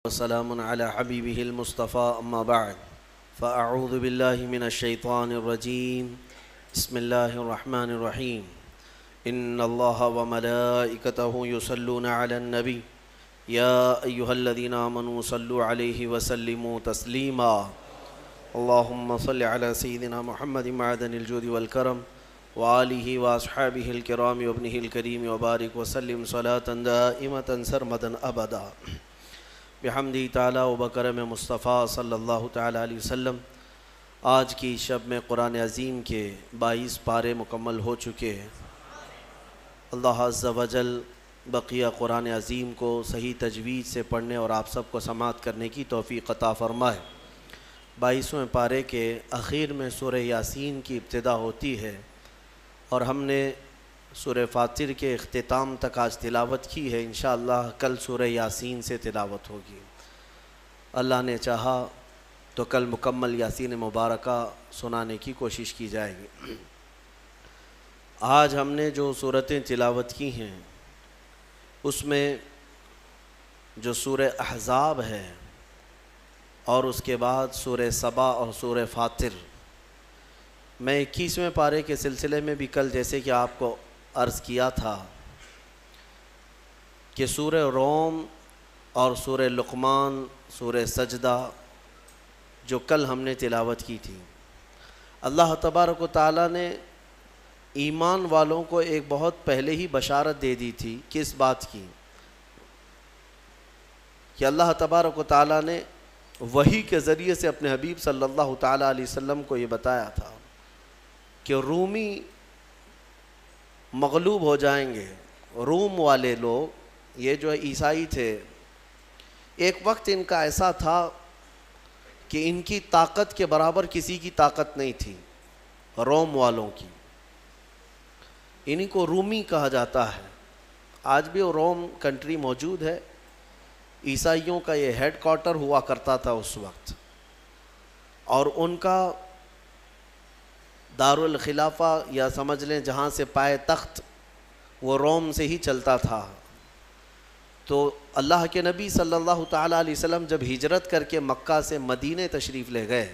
وسلام على حبيبه المصطفى أما بعد فأعوذ بالله من الشيطان الرجيم بسم الله الرحمن الرحيم إن الله وملائكته يصلون على النبي يا أيها الذين آمنوا صلوا عليه وسلموا تسليما اللهم صل على سيدنا محمد معدن الجود والكرم وآله وأصحابه الكرام وابنه الكريم وبارك وسلم صلاة دائمة سرمدا أبدا بحمدی تعالیٰ و بکرم مصطفیٰ صلی اللہ تعالیٰ علیہ وسلم۔ آج کی شب میں قرآن عظیم کے 22 پارے مکمل ہو چکے ہیں۔ اللہ عز و جل بقیہ قرآن عظیم کو صحیح تجوید سے پڑھنے اور آپ سب کو سماعت کرنے کی توفیق عطا فرمائے۔ 22ویں پارے کے اخیر میں سورہ یاسین کی ابتدا ہوتی ہے اور ہم نے سورہ فاطر کے اختتام تک آج تلاوت کی ہے۔ انشاءاللہ کل سورہ یاسین سے تلاوت ہوگی۔ اللہ نے چاہا تو کل مکمل یاسین مبارکہ سنانے کی کوشش کی جائے گی۔ آج ہم نے جو سورتیں تلاوت کی ہیں اس میں جو سورہ احزاب ہے اور اس کے بعد سورہ سبا اور سورہ فاطر، میں 21ویں پارے کے سلسلے میں بھی کل جیسے کہ آپ کو عرض کیا تھا کہ سورہ روم اور سورہ لقمان، سورہ سجدہ جو کل ہم نے تلاوت کی تھی، اللہ تبارک و تعالیٰ نے ایمان والوں کو ایک بہت پہلے ہی بشارت دے دی تھی۔ کس بات کی؟ کہ اللہ تبارک و تعالیٰ نے وحی کے ذریعے سے اپنے حبیب صلی اللہ تعالیٰ علیہ وسلم کو یہ بتایا تھا کہ رومی مغلوب ہو جائیں گے۔ روم والے لوگ یہ جو عیسائی تھے، ایک وقت ان کا ایسا تھا کہ ان کی طاقت کے برابر کسی کی طاقت نہیں تھی، روم والوں کی۔ انہی کو رومی کہا جاتا ہے۔ آج بھی وہ روم کنٹری موجود ہے، عیسائیوں کا یہ ہیڈ کوارٹر ہوا کرتا تھا اس وقت، اور ان کا دارالخلافہ یا سمجھ لیں جہاں سے پائے تخت وہ روم سے ہی چلتا تھا۔ تو اللہ کے نبی صلی اللہ تعالیٰ علیہ وسلم جب ہجرت کر کے مکہ سے مدینے تشریف لے گئے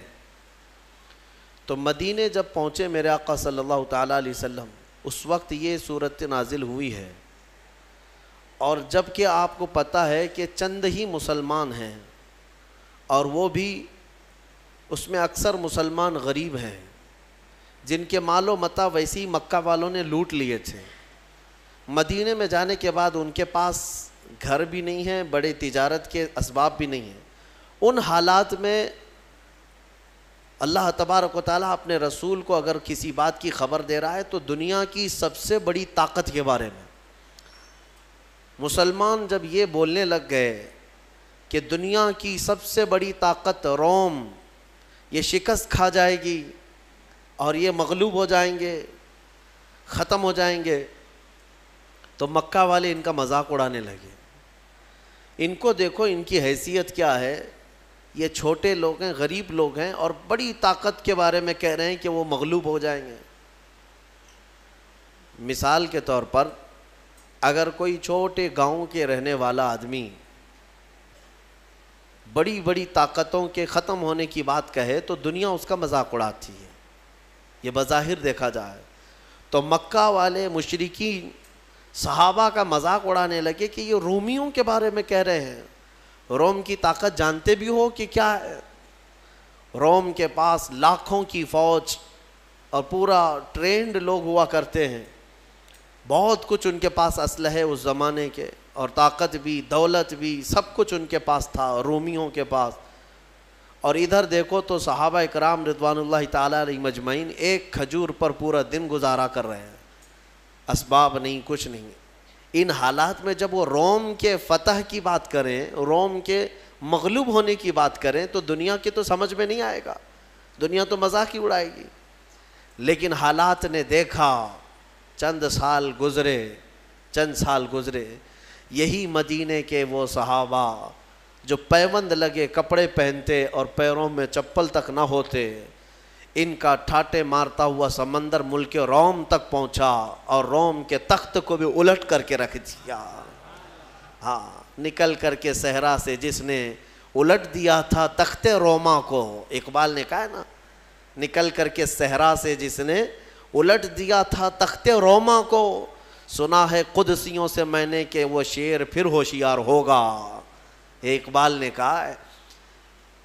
تو مدینے جب پہنچے میرے آقا صلی اللہ تعالیٰ علیہ وسلم، اس وقت یہ صورت نازل ہوئی ہے۔ اور جب کہ آپ کو پتہ ہے کہ چند ہی مسلمان ہیں اور وہ بھی اس میں اکثر مسلمان غریب ہیں جن کے مال و متاع ویسی مکہ والوں نے لوٹ لیے تھے۔ مدینے میں جانے کے بعد ان کے پاس گھر بھی نہیں ہیں، بڑے تجارت کے اسباب بھی نہیں ہیں۔ ان حالات میں اللہ تبارک و تعالیٰ اپنے رسول کو اگر کسی بات کی خبر دے رہا ہے تو دنیا کی سب سے بڑی طاقت کے بارے میں۔ مسلمان جب یہ بولنے لگ گئے کہ دنیا کی سب سے بڑی طاقت روم یہ شکست کھا جائے گی اور یہ مغلوب ہو جائیں گے، ختم ہو جائیں گے، تو مکہ والے ان کا مذاق اڑانے لگے۔ ان کو دیکھو ان کی حیثیت کیا ہے، یہ چھوٹے لوگ ہیں، غریب لوگ ہیں، اور بڑی طاقت کے بارے میں کہہ رہے ہیں کہ وہ مغلوب ہو جائیں گے۔ مثال کے طور پر اگر کوئی چھوٹے گاؤں کے رہنے والا آدمی بڑی بڑی طاقتوں کے ختم ہونے کی بات کہے تو دنیا اس کا مذاق اڑاتی ہے، یہ بظاہر دیکھا جائے تو۔ مکہ والے مشرکین صحابہ کا مذاق اڑانے لگے کہ یہ رومیوں کے بارے میں کہہ رہے ہیں۔ روم کی طاقت جانتے بھی ہو کہ کیا ہے؟ روم کے پاس لاکھوں کی فوج اور پورا ٹرینڈ لوگ ہوا کرتے ہیں، بہت کچھ ان کے پاس اسلحے اس زمانے کے، اور طاقت بھی دولت بھی سب کچھ ان کے پاس تھا رومیوں کے پاس۔ اور ادھر دیکھو تو صحابہ اکرام رضوان اللہ تعالیٰ علیہ مجمعین ایک کھجور پر پورا دن گزارا کر رہے ہیں، اسباب نہیں، کچھ نہیں۔ ان حالات میں جب وہ روم کے فتح کی بات کریں، روم کے مغلوب ہونے کی بات کریں تو دنیا کے تو سمجھ میں نہیں آئے گا، دنیا تو مذاق ہی اڑائے گی۔ لیکن حالات نے دیکھا، چند سال گزرے، یہی مدینے کے وہ صحابہ جو پیوند لگے کپڑے پہنتے اور پیروں میں چپل تک نہ ہوتے، ان کا ٹھاٹے مارتا ہوا سمندر ملک روم تک پہنچا اور روم کے تخت کو بھی الٹ کر کے رکھ دیا۔ ہاں، نکل کر کے صحرا سے جس نے الٹ دیا تھا تخت روما کو. اقبال نے کہا ہے نا, نکل کر کے صحرا سے جس نے الٹ دیا تھا تخت روما کو, سنا ہے قدسیوں سے میں نے کہ وہ شیر پھر ہوشیار ہوگا. اقبال نے کہا ہے.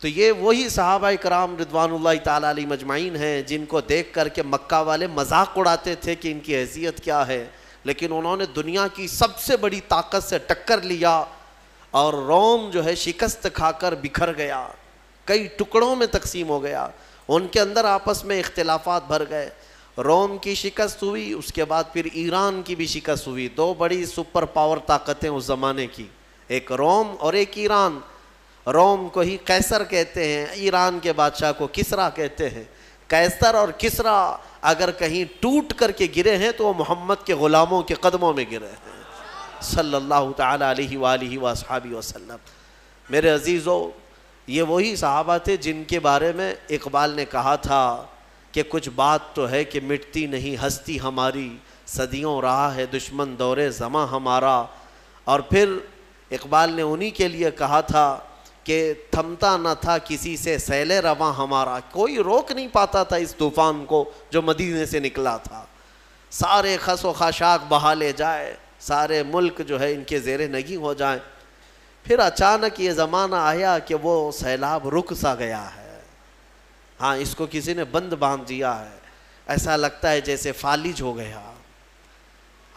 تو یہ وہی صحابہ کرام رضوان اللہ تعالیٰ علیہ مجمعین ہیں جن کو دیکھ کر کے مکہ والے مذاق اڑاتے تھے کہ ان کی حیثیت کیا ہے, لیکن انہوں نے دنیا کی سب سے بڑی طاقت سے ٹکر لیا اور روم جو ہے شکست کھا کر بکھر گیا, کئی ٹکڑوں میں تقسیم ہو گیا. ان کے اندر آپس میں اختلافات بھر گئے. روم کی شکست ہوئی, اس کے بعد پھر ایران کی بھی شکست ہوئی. دو بڑی سپر پاور طاقتیں اس زمانے کی, ایک روم اور ایک ایران. روم کو ہی قیصر کہتے ہیں, ایران کے بادشاہ کو کسرا کہتے ہیں. قیصر اور کسرا اگر کہیں ٹوٹ کر کے گرے ہیں تو وہ محمد کے غلاموں کے قدموں میں گرے ہیں صلی اللہ تعالیٰ علیہ وآلہ وصحبہ وسلم. میرے عزیزو, یہ وہی صحابہ تھے جن کے بارے میں اقبال نے کہا تھا کہ کچھ بات تو ہے کہ مٹتی نہیں ہستی ہماری, صدیوں رہا ہے دشمن دور زماں ہمارا. اور پھر اقبال نے انہی کے لیے کہا تھا کہ تھمتا نہ تھا کسی سے سیل رواں ہمارا, کوئی روک نہیں پاتا تھا اس طوفان کو جو مدینے سے نکلا تھا. سارے خس و خاشاک بہا لے جائے, سارے ملک جو ہے ان کے زیر نگی ہو جائیں. پھر اچانک یہ زمانہ آیا کہ وہ سیلاب رک سا گیا ہے. ہاں, اس کو کسی نے بند باندھ دیا ہے, ایسا لگتا ہے جیسے فالج ہو گیا.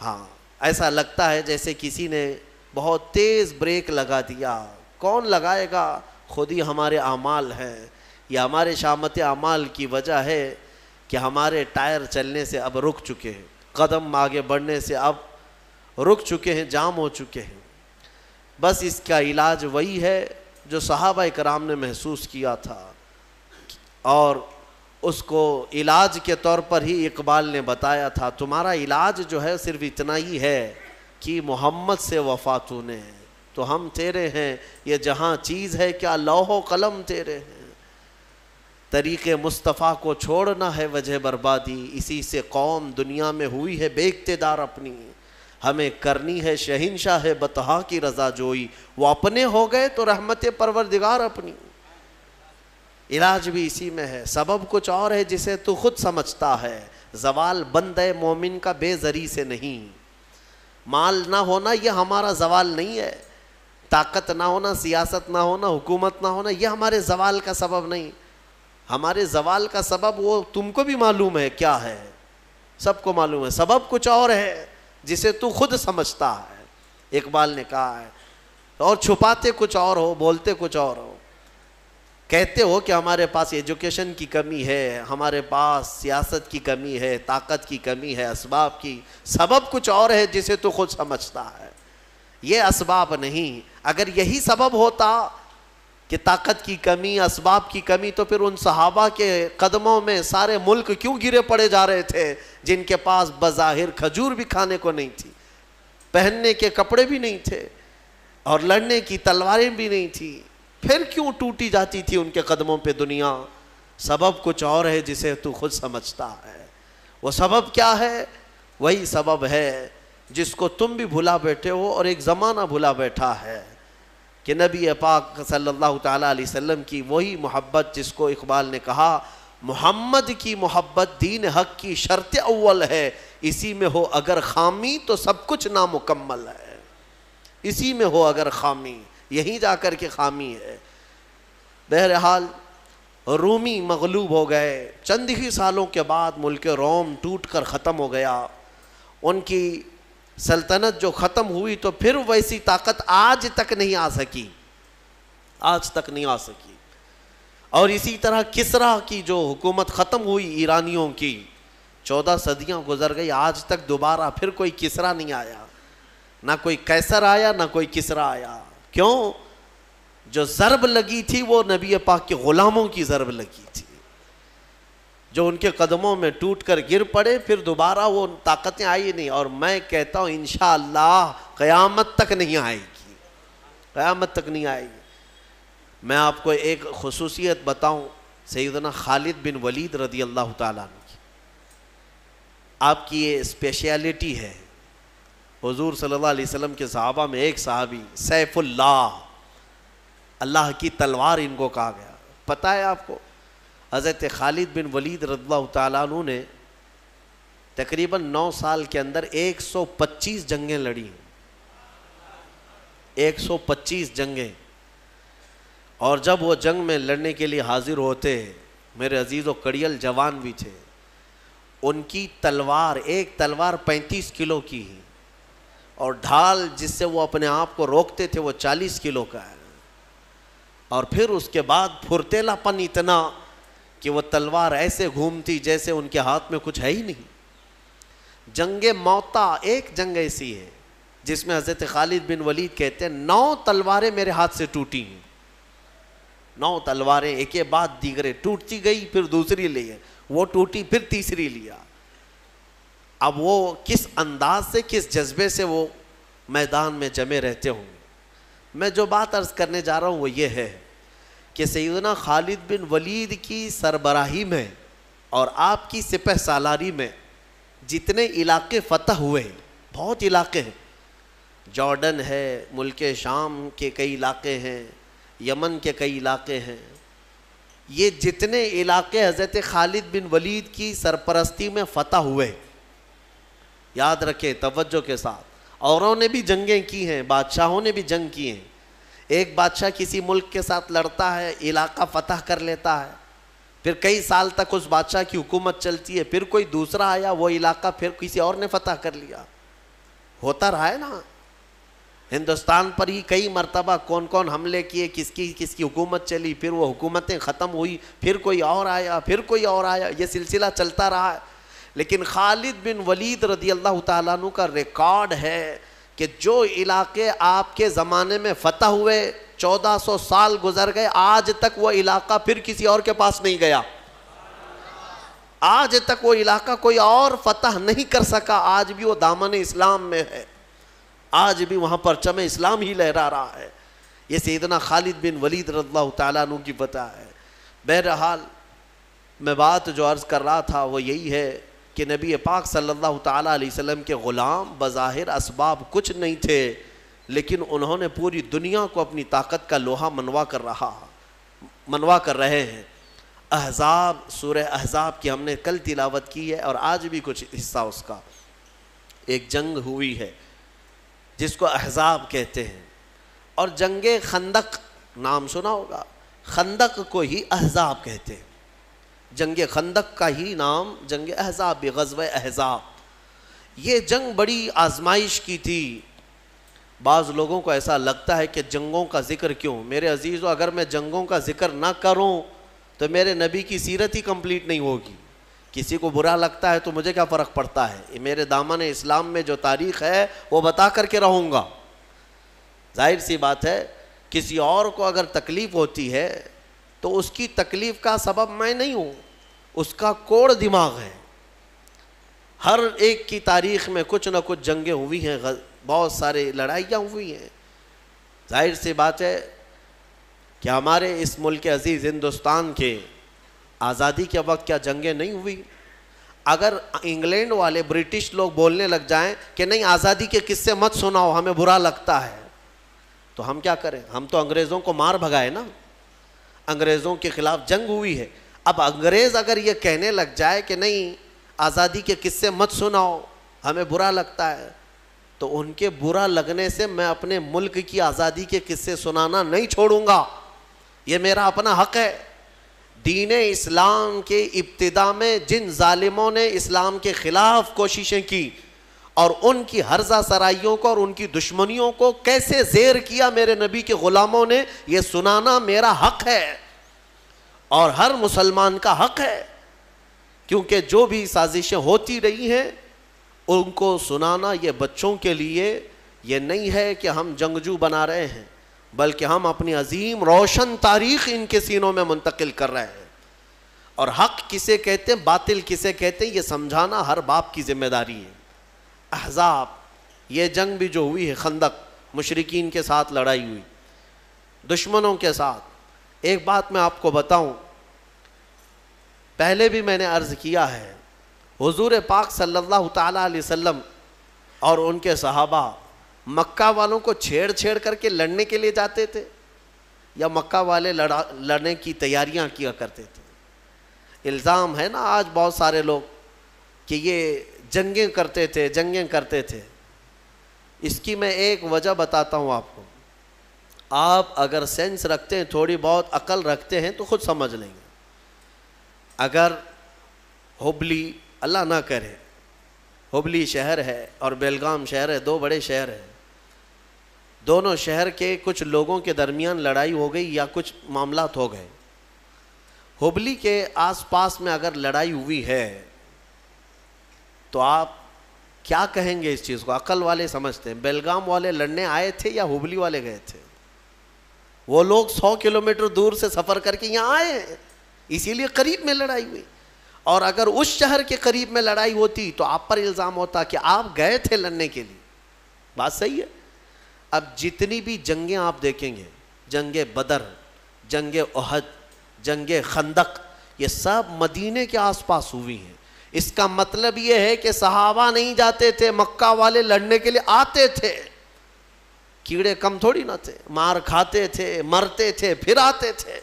ہاں, ایسا لگتا ہے جیسے کسی نے بہت تیز بریک لگا دیا. کون لگائے گا؟ خود ہی ہمارے اعمال ہیں. یہ ہمارے شامت اعمال کی وجہ ہے کہ ہمارے ٹائر چلنے سے اب رک چکے ہیں, قدم آگے بڑھنے سے اب رک چکے ہیں, جام ہو چکے ہیں. بس اس کا علاج وہی ہے جو صحابہ کرام نے محسوس کیا تھا, اور اس کو علاج کے طور پر ہی اقبال نے بتایا تھا. تمہارا علاج جو ہے صرف اتنا ہی ہے کہ محمد سے وفا تو نے, تو ہم تیرے ہیں. یہ جہاں چیز ہے کیا لوح و قلم تیرے ہیں. طریق مصطفیٰ کو چھوڑنا ہے وجہ بربادی, اسی سے قوم دنیا میں ہوئی ہے بے اقتدار اپنی. ہمیں کرنی ہے شہنشاہ بطحا کی رضا جوئی, وہ اپنے ہو گئے تو رحمت پروردگار اپنی. علاج بھی اسی میں ہے. سبب کچھ اور ہے جسے تو خود سمجھتا ہے, زوال بندے مومن کا بے زری سے نہیں. مال نہ ہونا یہ ہمارا زوال نہیں ہے, طاقت نہ ہونا, سیاست نہ ہونا, حکومت نہ ہونا, یہ ہمارے زوال کا سبب نہیں. ہمارے زوال کا سبب وہ تم کو بھی معلوم ہے کیا ہے, سب کو معلوم ہے. سبب کچھ اور ہے جسے تو خود سمجھتا ہے. اقبال نے کہا ہے, اور چھپاتے کچھ اور ہو, بولتے کچھ اور ہو. کہتے ہو کہ ہمارے پاس ایجوکیشن کی کمی ہے, ہمارے پاس سیاست کی کمی ہے, طاقت کی کمی ہے, اسباب کی. سبب کچھ اور ہے جسے تو خود سمجھتا ہے, یہ اسباب نہیں. اگر یہی سبب ہوتا کہ طاقت کی کمی, اسباب کی کمی, تو پھر ان صحابہ کے قدموں میں سارے ملک کیوں گرے پڑے جا رہے تھے جن کے پاس بظاہر کھجور بھی کھانے کو نہیں تھی, پہننے کے کپڑے بھی نہیں تھے, اور لڑنے کی تلواریں بھی نہیں تھی. پھر کیوں ٹوٹی جاتی تھی ان کے قدموں پہ دنیا؟ سبب کچھ اور ہے جسے تو خود سمجھتا ہے. وہ سبب کیا ہے؟ وہی سبب ہے جس کو تم بھی بھلا بیٹھے ہو اور ایک زمانہ بھلا بیٹھا ہے, کہ نبی پاک صلی اللہ تعالیٰ علیہ وسلم کی وہی محبت جس کو اقبال نے کہا محمد کی محبت دین حق کی شرط اول ہے, اسی میں ہو اگر خامی تو سب کچھ نامکمل ہے. اسی میں ہو اگر خامی, یہیں جا کر کے خامی ہے. بہرحال رومی مغلوب ہو گئے. چند ہی سالوں کے بعد ملک روم ٹوٹ کر ختم ہو گیا. ان کی سلطنت جو ختم ہوئی تو پھر ویسی طاقت آج تک نہیں آ سکی, آج تک نہیں آ سکی. اور اسی طرح کسرا کی جو حکومت ختم ہوئی ایرانیوں کی, 14 صدیاں گزر گئی, آج تک دوبارہ پھر کوئی کسرا نہیں آیا, نہ کوئی قیصر آیا نہ کوئی کسرا آیا. کیوں؟ جو ضرب لگی تھی وہ نبی پاک کے غلاموں کی ضرب لگی تھی, جو ان کے قدموں میں ٹوٹ کر گر پڑے, پھر دوبارہ وہ طاقتیں آئی نہیں. اور میں کہتا ہوں انشاءاللہ قیامت تک نہیں آئے گی, قیامت تک نہیں آئے گی. میں آپ کو ایک خصوصیت بتاؤں سیدنا خالد بن ولید رضی اللہ تعالیٰ عنہ کی. آپ کی یہ اسپیشیلٹی ہے حضور صلی اللہ علیہ وسلم کے صحابہ میں ایک صحابی سیف اللہ، اللہ کی تلوار ان کو کہا گیا. پتہ ہے آپ کو حضرت خالد بن ولید رضی اللہ تعالیٰ عنہ نے تقریباً 9 سال کے اندر 125 جنگیں لڑی ہیں. 125 جنگیں. اور جب وہ جنگ میں لڑنے کے لیے حاضر ہوتے، میرے عزیز و کڑیل جوان بھی تھے، ان کی تلوار، ایک تلوار 35 کلو کی ہے، اور ڈھال جس سے وہ اپنے آپ کو روکتے تھے وہ 40 کلو کا ہے. اور پھر اس کے بعد پھرتیلا پن اتنا کہ وہ تلوار ایسے گھومتی جیسے ان کے ہاتھ میں کچھ ہے ہی نہیں. جنگ موتا ایک جنگ ایسی ہے جس میں حضرت خالد بن ولید کہتے ہیں 9 تلواریں میرے ہاتھ سے ٹوٹی ہیں. 9 تلواریں ایک کے بعد دیگرے ٹوٹتی گئی، پھر دوسری لی ہے، وہ ٹوٹی پھر تیسری لیا. اب وہ کس انداز سے، کس جذبے سے وہ میدان میں جمے رہتے ہوں گے. میں جو بات عرض کرنے جا رہا ہوں وہ یہ ہے کہ سیدنا خالد بن ولید کی سربراہی میں اور آپ کی سپہ سالاری میں جتنے علاقے فتح ہوئے، بہت علاقے ہیں، جارڈن ہے، ملک شام کے کئی علاقے ہیں، یمن کے کئی علاقے ہیں، یہ جتنے علاقے حضرت خالد بن ولید کی سرپرستی میں فتح ہوئے، یاد رکھیں توجہ کے ساتھ. اوروں نے بھی جنگیں کی ہیں، بادشاہوں نے بھی جنگ کی ہیں. ایک بادشاہ کسی ملک کے ساتھ لڑتا ہے، علاقہ فتح کر لیتا ہے، پھر کئی سال تک اس بادشاہ کی حکومت چلتی ہے، پھر کوئی دوسرا آیا، وہ علاقہ پھر کسی اور نے فتح کر لیا. ہوتا رہا ہے نا. ہندوستان پر ہی کئی مرتبہ کون کون حملے کیے، کس کی حکومت چلی، پھر وہ حکومتیں ختم ہوئی، پھر کوئی اور آیا، پھر کوئی اور آیا، یہ سلسلہ چلتا رہا ہے. لیکن خالد بن ولید رضی اللہ تعالیٰ عنہ کا ریکارڈ ہے کہ جو علاقے آپ کے زمانے میں فتح ہوئے، 1400 سال گزر گئے، آج تک وہ علاقہ پھر کسی اور کے پاس نہیں گیا. آج تک وہ علاقہ کوئی اور فتح نہیں کر سکا. آج بھی وہ دامن اسلام میں ہے، آج بھی وہاں پرچم اسلام ہی لہرا رہا ہے. یہ سیدنا خالد بن ولید رضی اللہ تعالیٰ عنہ کی فتح ہے. بہرحال میں بات جو عرض کر رہا تھا وہ یہی ہے کہ نبی پاک صلی اللہ تعالیٰ علیہ وسلم کے غلام بظاہر اسباب کچھ نہیں تھے، لیکن انہوں نے پوری دنیا کو اپنی طاقت کا لوہا منوا کر رہے ہیں. احزاب، سورہ احزاب کی ہم نے کل تلاوت کی ہے اور آج بھی کچھ حصہ اس کا. ایک جنگ ہوئی ہے جس کو احزاب کہتے ہیں، اور جنگ خندق نام سنا ہوگا، خندق کو ہی احزاب کہتے ہیں. جنگ خندق کا ہی نام جنگ احزاب بھی، غزوہ احزاب. یہ جنگ بڑی آزمائش کی تھی. بعض لوگوں کو ایسا لگتا ہے کہ جنگوں کا ذکر کیوں؟ میرے عزیزو، اگر میں جنگوں کا ذکر نہ کروں تو میرے نبی کی سیرت ہی کمپلیٹ نہیں ہوگی. کسی کو برا لگتا ہے تو مجھے کیا فرق پڑتا ہے؟ میرے دامن اسلام میں جو تاریخ ہے وہ بتا کر کے رہوں گا. ظاہر سی بات ہے کسی اور کو اگر تکلیف ہوتی ہے تو اس کی تکلیف کا سبب میں نہیں ہوں، اس کا کوڑ دماغ ہے. ہر ایک کی تاریخ میں کچھ نہ کچھ جنگیں ہوئی ہیں، بہت سارے لڑائیاں ہوئی ہیں. ظاہر سی بات ہے کہ ہمارے اس ملک عزیز ہندوستان کے آزادی کے وقت کیا جنگیں نہیں ہوئی؟ اگر انگلینڈ والے، برٹش لوگ بولنے لگ جائیں کہ نہیں آزادی کے قصے مت سناؤ، ہمیں برا لگتا ہے، تو ہم کیا کریں؟ ہم تو انگریزوں کو مار بھگائے نا، انگریزوں کے خلاف جنگ ہوئی ہے. اب انگریز اگر یہ کہنے لگ جائے کہ نہیں آزادی کے قصے مت سناؤ، ہمیں برا لگتا ہے، تو ان کے برا لگنے سے میں اپنے ملک کی آزادی کے قصے سنانا نہیں چھوڑوں گا. یہ میرا اپنا حق ہے. دین اسلام کے ابتدا میں جن ظالموں نے اسلام کے خلاف کوششیں کی اور ان کی ہرزہ سرائیوں کو اور ان کی دشمنیوں کو کیسے زیر کیا میرے نبی کے غلاموں نے، یہ سنانا میرا حق ہے اور ہر مسلمان کا حق ہے. کیونکہ جو بھی سازشیں ہوتی رہی ہیں ان کو سنانا یہ بچوں کے لیے یہ نہیں ہے کہ ہم جنگجو بنا رہے ہیں، بلکہ ہم اپنی عظیم روشن تاریخ ان کے سینوں میں منتقل کر رہے ہیں. اور حق کسے کہتے ہیں، باطل کسے کہتے ہیں، یہ سمجھانا ہر باپ کی ذمہ داری ہے. احزاب، یہ جنگ بھی جو ہوئی ہے، خندق، مشرکین کے ساتھ لڑائی ہوئی، دشمنوں کے ساتھ. ایک بات میں آپ کو بتاؤں، پہلے بھی میں نے عرض کیا ہے، حضور پاک صلی اللہ تعالیٰ علیہ وسلم اور ان کے صحابہ مکہ والوں کو چھیڑ چھیڑ کر کے لڑنے کے لیے جاتے تھے یا مکہ والے لڑنے کی تیاریاں کیا کرتے تھے؟ الزام ہے نا آج بہت سارے لوگ کہ یہ جنگیں کرتے تھے. اس کی میں ایک وجہ بتاتا ہوں آپ کو. آپ اگر سینس رکھتے ہیں، تھوڑی بہت عقل رکھتے ہیں تو خود سمجھ لیں گے. اگر ہبلی، اللہ نہ کرے، ہبلی شہر ہے اور بیلگام شہر ہے، دو بڑے شہر ہیں، دونوں شہر کے کچھ لوگوں کے درمیان لڑائی ہو گئی یا کچھ معاملات ہو گئے. ہبلی کے آس پاس میں اگر لڑائی ہوئی ہے تو آپ کیا کہیں گے اس چیز کو؟ عقل والے سمجھتے ہیں بیلگام والے لڑنے آئے تھے یا ہبلی والے گئے تھے؟ وہ لوگ 100 کلومیٹر دور سے سفر کر کے یہاں آئے ہیں، اسی لیے قریب میں لڑائی ہوئی. اور اگر اس شہر کے قریب میں لڑائی ہوتی تو آپ پر الزام ہوتا کہ آپ گئے تھے لڑنے کے لیے. بات صحیح ہے. اب جتنی بھی جنگیں آپ دیکھیں گے، جنگ بدر، جنگ احد، جنگ خندق، یہ سب مدینے کے آس پاس ہوئی ہیں. اس کا مطلب یہ ہے کہ صحابہ نہیں جاتے تھے، مکہ والے لڑنے کے لیے آتے تھے. کیڑے کم تھوڑی نہ تھے، مار کھاتے تھے، مرتے تھے، پھر آتے تھے.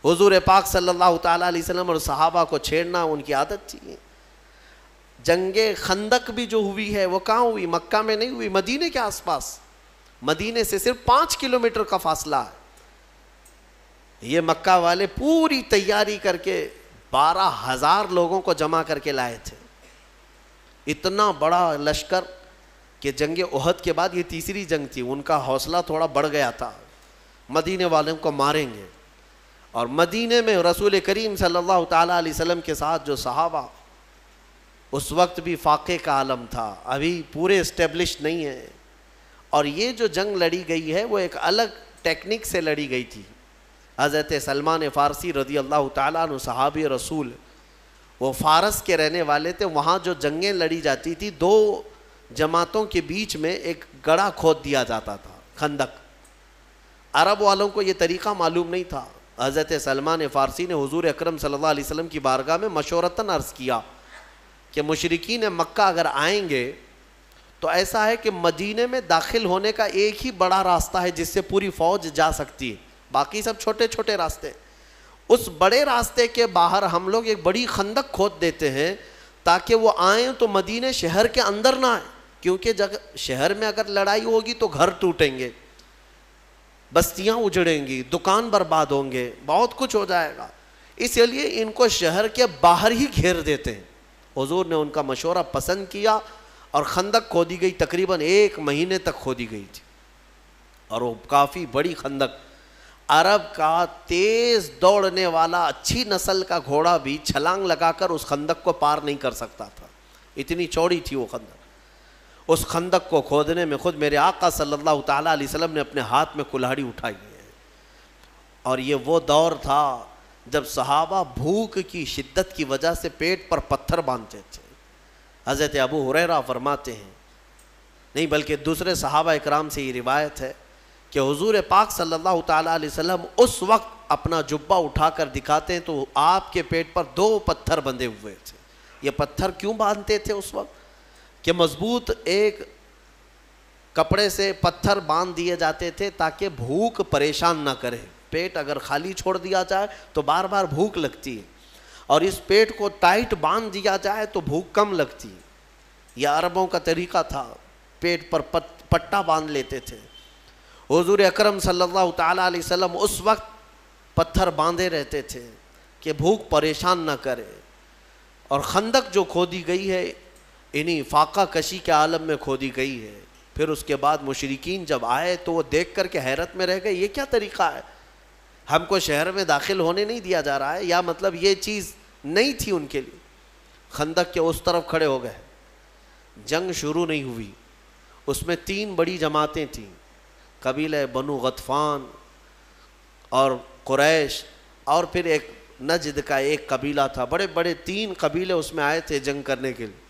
حضور پاک صلی اللہ تعالیٰ علیہ وسلم اور صحابہ کو چھیڑنا ان کی عادت تھی. جنگ خندق بھی جو ہوئی ہے وہ کہاں ہوئی؟ مکہ میں نہیں ہوئی، مدینے کے آس پاس. مدینے سے صرف 5 کلومیٹر کا فاصلہ ہے. یہ مکہ والے پوری تیاری کر کے 12,000 لوگوں کو جمع کر کے لائے تھے. اتنا بڑا لشکر کہ جنگ احد کے بعد یہ تیسری جنگ تھی. ان کا حوصلہ تھوڑا بڑھ گیا تھا، مدینے والوں کو ماریں گے. اور مدینے میں رسول کریم صلی اللہ تعالیٰ علیہ وسلم کے ساتھ جو صحابہ، اس وقت بھی فاقے کا عالم تھا، ابھی پورے اسٹیبلش نہیں ہے. اور یہ جو جنگ لڑی گئی ہے وہ ایک الگ ٹیکنیک سے لڑی گئی تھی. حضرت سلمان فارسی رضی اللہ تعالیٰ عنہ صحابی رسول، وہ فارس کے رہنے والے تھے. وہاں جو جنگیں لڑی جاتی تھی، 2 جماعتوں کے بیچ میں ایک گڑھا کھود دیا جاتا تھا، خندق. عرب والوں کو یہ طریقہ معلوم نہیں تھا. حضرت سلمان فارسی نے حضور اکرم صلی اللہ علیہ وسلم کی بارگاہ میں مشورتاً عرض کیا کہ مشرکین مکہ اگر آئیں گے تو ایسا ہے کہ مدینے میں داخل ہونے کا ایک ہی بڑا راستہ ہے جس سے پوری فوج جا سکتی ہے، باقی سب چھوٹے چھوٹے راستے. اس بڑے راستے کے باہر ہم لوگ ایک بڑی خندق کھود دیتے ہیں تاکہ وہ آئیں تو مدینے شہر کے اندر نہ آئیں، کیونکہ شہر میں اگر لڑائی ہوگی تو گھر ٹوٹیں گے، بستیاں اجڑیں گی، دکان برباد ہوں گے، بہت کچھ ہو جائے گا. اس لیے ان کو شہر کے باہر ہی گھیر دیتے ہیں. حضور نے ان کا مشورہ پسند کیا اور خندق کھودی گئی. تقریباً 1 مہینے تک کھودی گئی تھی اور وہ کافی بڑی خندق. عرب کا تیز دوڑنے والا اچھی نسل کا گھوڑا بھی چھلانگ لگا کر اس خندق کو پار نہیں کر سکتا تھا، اتنی چوڑی تھی وہ خندق. اس خندق کو کھودنے میں خود میرے آقا صلی اللہ تعالیٰ علیہ وسلم نے اپنے ہاتھ میں کلہاڑی اٹھائی ہے. اور یہ وہ دور تھا جب صحابہ بھوک کی شدت کی وجہ سے پیٹ پر پتھر باندھتے تھے. حضرت ابو ہریرہ فرماتے ہیں، نہیں بلکہ دوسرے صحابہ اکرام سے یہ روایت ہے کہ حضور پاک صلی اللہ تعالیٰ علیہ وسلم اس وقت اپنا جبہ اٹھا کر دکھاتے ہیں تو آپ کے پیٹ پر 2 پتھر بندھے ہوئے تھے. یہ پتھر کیوں باندھتے تھے اس وقت؟ کہ مضبوط ایک کپڑے سے پتھر باندھ دیے جاتے تھے تاکہ بھوک پریشان نہ کرے. پیٹ اگر خالی چھوڑ دیا جائے تو بار بار بھوک لگتی ہے، اور اس پیٹ کو ٹائٹ باندھ دیا جائے تو بھوک کم لگتی ہے. یہ عربوں کا طریقہ تھا، پیٹ پر پٹا باندھ لیتے تھے. حضور اکرم صلی اللہ تعالیٰ علیہ وسلم اس وقت پتھر باندھے رہتے تھے کہ بھوک پریشان نہ کرے. اور خندق جو کھودی گئی ہے انہی فاقہ کشی کے عالم میں کھودی گئی ہے. پھر اس کے بعد مشرکین جب آئے تو وہ دیکھ کر کے حیرت میں رہ گئے، یہ کیا طریقہ ہے؟ ہم کو شہر میں داخل ہونے نہیں دیا جا رہا ہے، یا مطلب یہ چیز نہیں تھی ان کے لیے. خندق کے اس طرف کھڑے ہو گئے. جنگ شروع نہیں ہوئی. اس میں 3 بڑی جماعتیں تھیں، قبیلہ بنو غطفان اور قریش، اور پھر ایک نجد کا ایک قبیلہ تھا. بڑے بڑے 3 قبیلے اس میں آئے تھے جنگ کرنے کے لیے.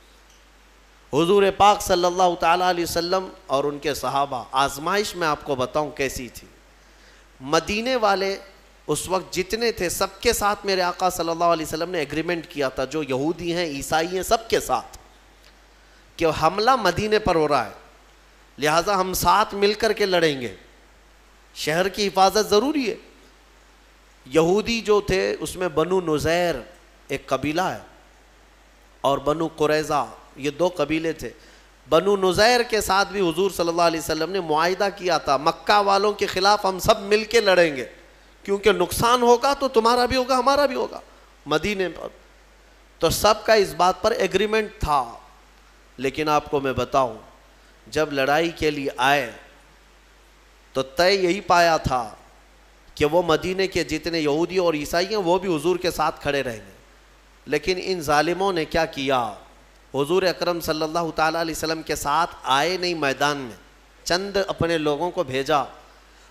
حضور پاک صلی اللہ تعالیٰ علیہ وسلم اور ان کے صحابہ، آزمائش میں آپ کو بتاؤں کیسی تھی. مدینے والے اس وقت جتنے تھے سب کے ساتھ میرے آقا صلی اللہ علیہ وسلم نے ایگریمنٹ کیا تھا، جو یہودی ہیں، عیسائی ہیں، سب کے ساتھ کہ حملہ مدینے پر ہو رہا ہے، لہٰذا ہم ساتھ مل کر کے لڑیں گے، شہر کی حفاظت ضروری ہے۔ یہودی جو تھے اس میں بنو نذیر ایک قبیلہ ہے اور بنو قریظہ، یہ دو قبیلے تھے۔ بنو نذیر کے ساتھ بھی حضور صلی اللہ علیہ وسلم نے معاہدہ کیا تھا، مکہ والوں کے خلاف ہم سب مل کے لڑیں گے، کیونکہ نقصان ہوگا تو تمہارا بھی ہوگا ہمارا بھی ہوگا مدینے پر۔ تو سب کا اس بات پر ایگریمنٹ تھا۔ لیکن آپ کو میں بتاؤں، جب لڑائی کے لیے آئے تو طے یہی پایا تھا کہ وہ مدینے کے جتنے یہودی اور عیسائی ہیں وہ بھی حضور کے ساتھ کھڑے رہیں گے۔ لیکن ان ظالموں نے کیا کیا، حضور اکرم صلی اللہ تعالیٰ علیہ وسلم کے ساتھ آئے نہیں میدان میں، چند اپنے لوگوں کو بھیجا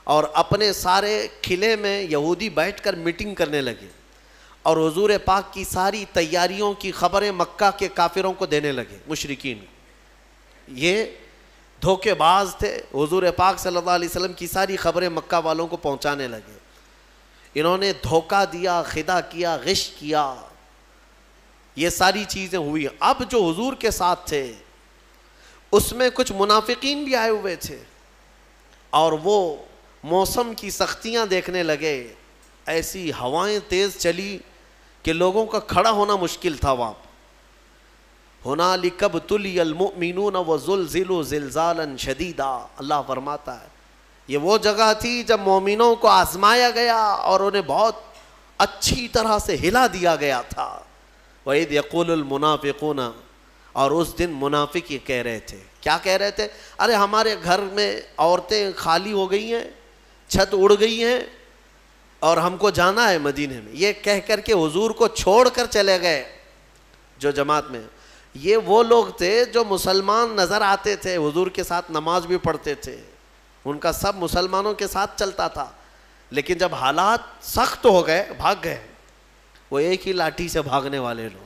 اور اپنے سارے قلعے میں یہودی بیٹھ کر میٹنگ کرنے لگے اور حضور پاک کی ساری تیاریوں کی خبریں مکہ کے کافروں کو دینے لگے، مشرکین۔ یہ دھوکے باز تھے، حضور پاک صلی اللہ علیہ وسلم کی ساری خبریں مکہ والوں کو پہنچانے لگے۔ انہوں نے دھوکہ دیا، خداع کیا، غش کیا، یہ ساری چیزیں ہوئی۔ اب جو حضور کے ساتھ تھے اس میں کچھ منافقین بھی آئے ہوئے تھے اور وہ موسم کی سختیاں دیکھنے لگے، ایسی ہوائیں تیز چلی کہ لوگوں کا کھڑا ہونا مشکل تھا وہاں۔ ہنالک ابتلی المؤمنون وزلزلوا زلزالا شدیدا، اللہ فرماتا ہے یہ وہ جگہ تھی جب مومنوں کو آزمایا گیا اور انہیں بہت اچھی طرح سے ہلا دیا گیا تھا۔ وَإِذْ يَقُولُ الْمُنَافِقُونَ، اور اس دن منافق یہ کہہ رہے تھے، کیا کہہ رہے تھے؟ ارے ہمارے گھر میں عورتیں خالی ہو گئی ہیں، چھت اڑ گئی ہیں اور ہم کو جانا ہے مدینے میں، یہ کہہ کر کے حضور کو چھوڑ کر چلے گئے۔ جو جماعت میں یہ وہ لوگ تھے جو مسلمان نظر آتے تھے، حضور کے ساتھ نماز بھی پڑھتے تھے، ان کا سب مسلمانوں کے ساتھ چلتا تھا، لیکن جب حالات سخت ہو گئے بھاگ گئے۔ وہ ایک ہی لاٹھی سے بھاگنے والے لوگ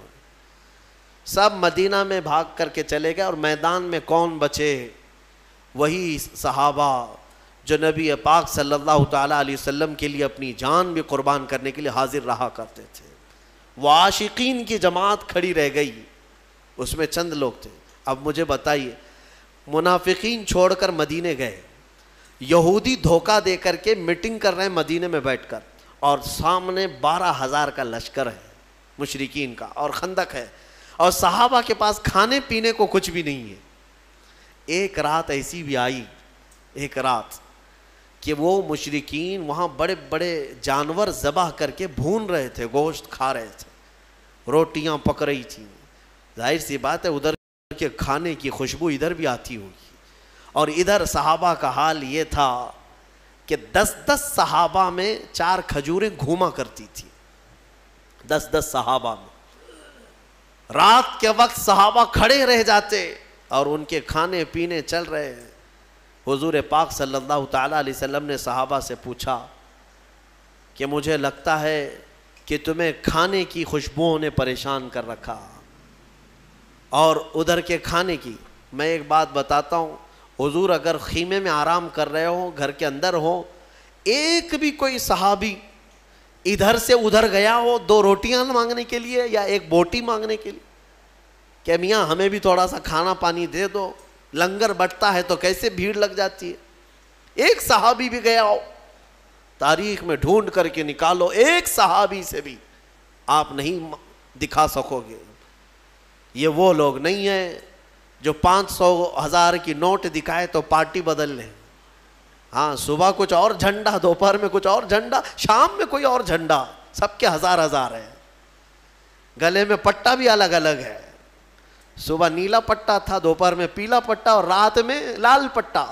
سب مدینہ میں بھاگ کر کے چلے گئے، اور میدان میں کون بچے؟ وہی صحابہ جو نبی پاک صلی اللہ تعالیٰ علیہ وسلم کے لیے اپنی جان بھی قربان کرنے کے لیے حاضر رہا کرتے تھے۔ وہ عاشقین کی جماعت کھڑی رہ گئی، اس میں چند لوگ تھے۔ اب مجھے بتائیے، منافقین چھوڑ کر مدینے گئے، یہودی دھوکہ دے کر کے میٹنگ کر رہے ہیں مدینے میں بیٹھ کر، اور سامنے 12,000 کا لشکر ہے مشرکین کا، اور خندق ہے، اور صحابہ کے پاس کھانے پینے کو کچھ بھی نہیں ہے۔ ایک رات ایسی بھی آئی، ایک رات کہ وہ مشرکین وہاں بڑے بڑے جانور ذبح کر کے بھون رہے تھے، گوشت کھا رہے تھے، روٹیاں پک رہی تھیں۔ ظاہر سی بات ہے ادھر کے کھانے کی خوشبو ادھر بھی آتی ہوگی، اور ادھر صحابہ کا حال یہ تھا کہ 10 صحابہ میں 4 کھجوریں گھوما کرتی تھی، 10 صحابہ میں۔ رات کے وقت صحابہ کھڑے رہ جاتے اور ان کے کھانے پینے چل رہے ہیں۔ حضور پاک صلی اللہ تعالیٰ علیہ وسلم نے صحابہ سے پوچھا کہ مجھے لگتا ہے کہ تمہیں کھانے کی خوشبوؤں نے پریشان کر رکھا، اور ادھر کے کھانے کی۔ میں ایک بات بتاتا ہوں، حضور اگر خیمے میں آرام کر رہے ہوں، گھر کے اندر ہو، ایک بھی کوئی صحابی ادھر سے ادھر گیا ہو 2 روٹیاں مانگنے کے لیے یا 1 بوٹی مانگنے کے لیے کہ میاں ہمیں بھی تھوڑا سا کھانا پانی دے دو، لنگر بٹتا ہے تو کیسے بھیڑ لگ جاتی ہے، ایک صحابی بھی گیا ہو؟ تاریخ میں ڈھونڈ کر کے نکالو، ایک صحابی سے بھی آپ نہیں دکھا سکو گے۔ یہ وہ لوگ نہیں ہیں جو 500 1000 کی نوٹ دکھائے تو پارٹی بدل لیں۔ ہاں، صبح کچھ اور جھنڈا، دوپہر میں کچھ اور جھنڈا، شام میں کوئی اور جھنڈا، سب کے 1000 ہے۔ گلے میں پٹا بھی الگ الگ ہے، صبح نیلا پٹا تھا، دوپہر میں پیلا پٹا، اور رات میں لال پٹا۔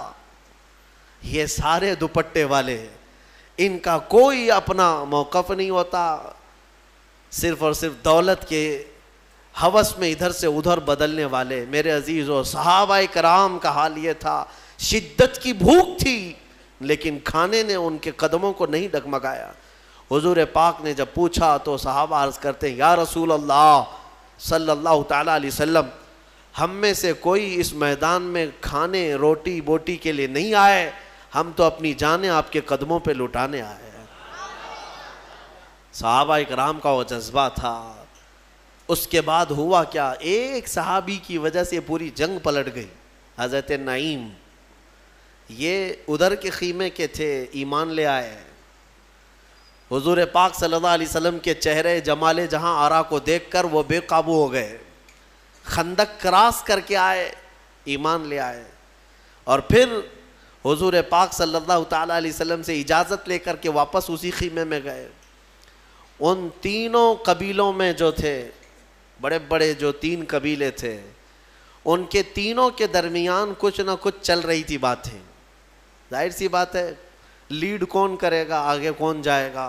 یہ سارے دوپٹے والے، ان کا کوئی اپنا موقف نہیں ہوتا، صرف اور صرف دولت کے ہوس میں ادھر سے ادھر بدلنے والے۔ میرے عزیزو، صحابہ کرام کا حال یہ تھا، شدت کی بھوک تھی لیکن کھانے نے ان کے قدموں کو نہیں ڈگمگایا۔ حضور پاک نے جب پوچھا تو صحابہ عرض کرتے ہیں، یا رسول اللہ صلی اللہ تعالیٰ علیہ وسلم، ہم میں سے کوئی اس میدان میں کھانے روٹی بوٹی کے لیے نہیں آئے، ہم تو اپنی جانیں آپ کے قدموں پہ لٹانے آئے ہیں۔ صحابہ کرام کا وہ جذبہ تھا۔ اس کے بعد ہوا کیا، ایک صحابی کی وجہ سے پوری جنگ پلٹ گئی. حضرت نعیم یہ ادھر کے خیمے کے تھے، ایمان لے آئے. حضور پاک صلی اللہ علیہ وسلم کے چہرے جمال جہاں آرا کو دیکھ کر وہ بے قابو ہو گئے. خندق کراس کر کے آئے، ایمان لے آئے. اور پھر حضور پاک صلی اللہ تعالیٰ علیہ وسلم سے اجازت لے کر کے واپس اسی خیمے میں گئے. ان تینوں قبیلوں میں جو تھے، بڑے بڑے جو 3 قبیلے تھے، ان کے تینوں کے درمیان کچھ نہ کچھ چل رہی تھی باتیں. ظاہر سی بات ہے، لیڈ کون کرے گا، آگے کون جائے گا،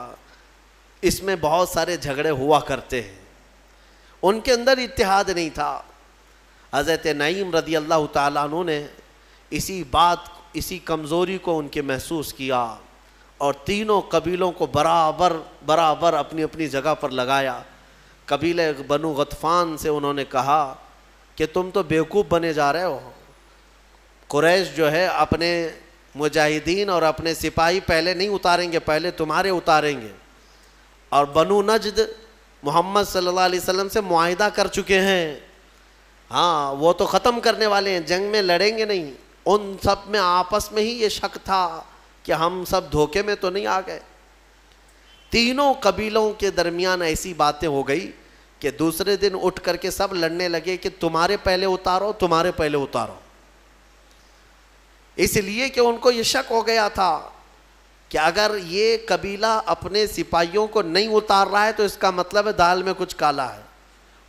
اس میں بہت سارے جھگڑے ہوا کرتے ہیں. ان کے اندر اتحاد نہیں تھا. حضرت نعیم رضی اللہ تعالیٰ عنہ نے اسی کمزوری کو ان کے محسوس کیا اور تینوں قبیلوں کو برابر اپنی اپنی جگہ پر لگایا. قبیلہ بنو غطفان سے انہوں نے کہا کہ تم تو بیوقوف بنے جا رہے ہو. قریش جو ہے اپنے مجاہدین اور اپنے سپاہی پہلے نہیں اتاریں گے، پہلے تمہارے اتاریں گے. اور بنو نجد محمد صلی اللہ علیہ وسلم سے معاہدہ کر چکے ہیں، ہاں وہ تو ختم کرنے والے ہیں، جنگ میں لڑیں گے نہیں. ان سب میں آپس میں ہی یہ شک تھا کہ ہم سب دھوکے میں تو نہیں آ گئے. تینوں قبیلوں کے درمیان ایسی باتیں ہو گئی کہ دوسرے دن اٹھ کر کے سب لڑنے لگے کہ تمہارے پہلے اتارو، تمہارے پہلے اتارو. اس لیے کہ ان کو یہ شک ہو گیا تھا کہ اگر یہ قبیلہ اپنے سپاہیوں کو نہیں اتار رہا ہے تو اس کا مطلب ہے دال میں کچھ کالا ہے.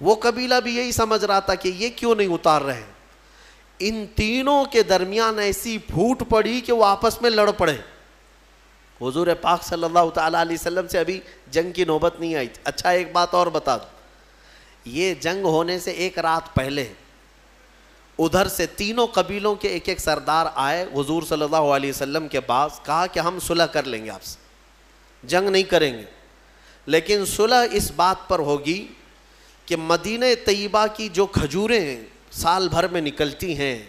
وہ قبیلہ بھی یہی سمجھ رہا تھا کہ یہ کیوں نہیں اتار رہے. ان تینوں کے درمیان ایسی پھوٹ پڑی کہ وہ آپس میں لڑ پڑے. حضور پاک صلی اللہ تعالیٰ علیہ وسلم سے ابھی جنگ کی نوبت نہیں آئی تھی. اچھا ایک بات اور بتا دوں، یہ جنگ ہونے سے ایک رات پہلے ادھر سے تینوں قبیلوں کے ایک سردار آئے حضور صلی اللہ علیہ وسلم کے پاس، کہا کہ ہم صلح کر لیں گے آپ سے، جنگ نہیں کریں گے، لیکن صلح اس بات پر ہوگی کہ مدینہ طیبہ کی جو کھجوریں سال بھر میں نکلتی ہیں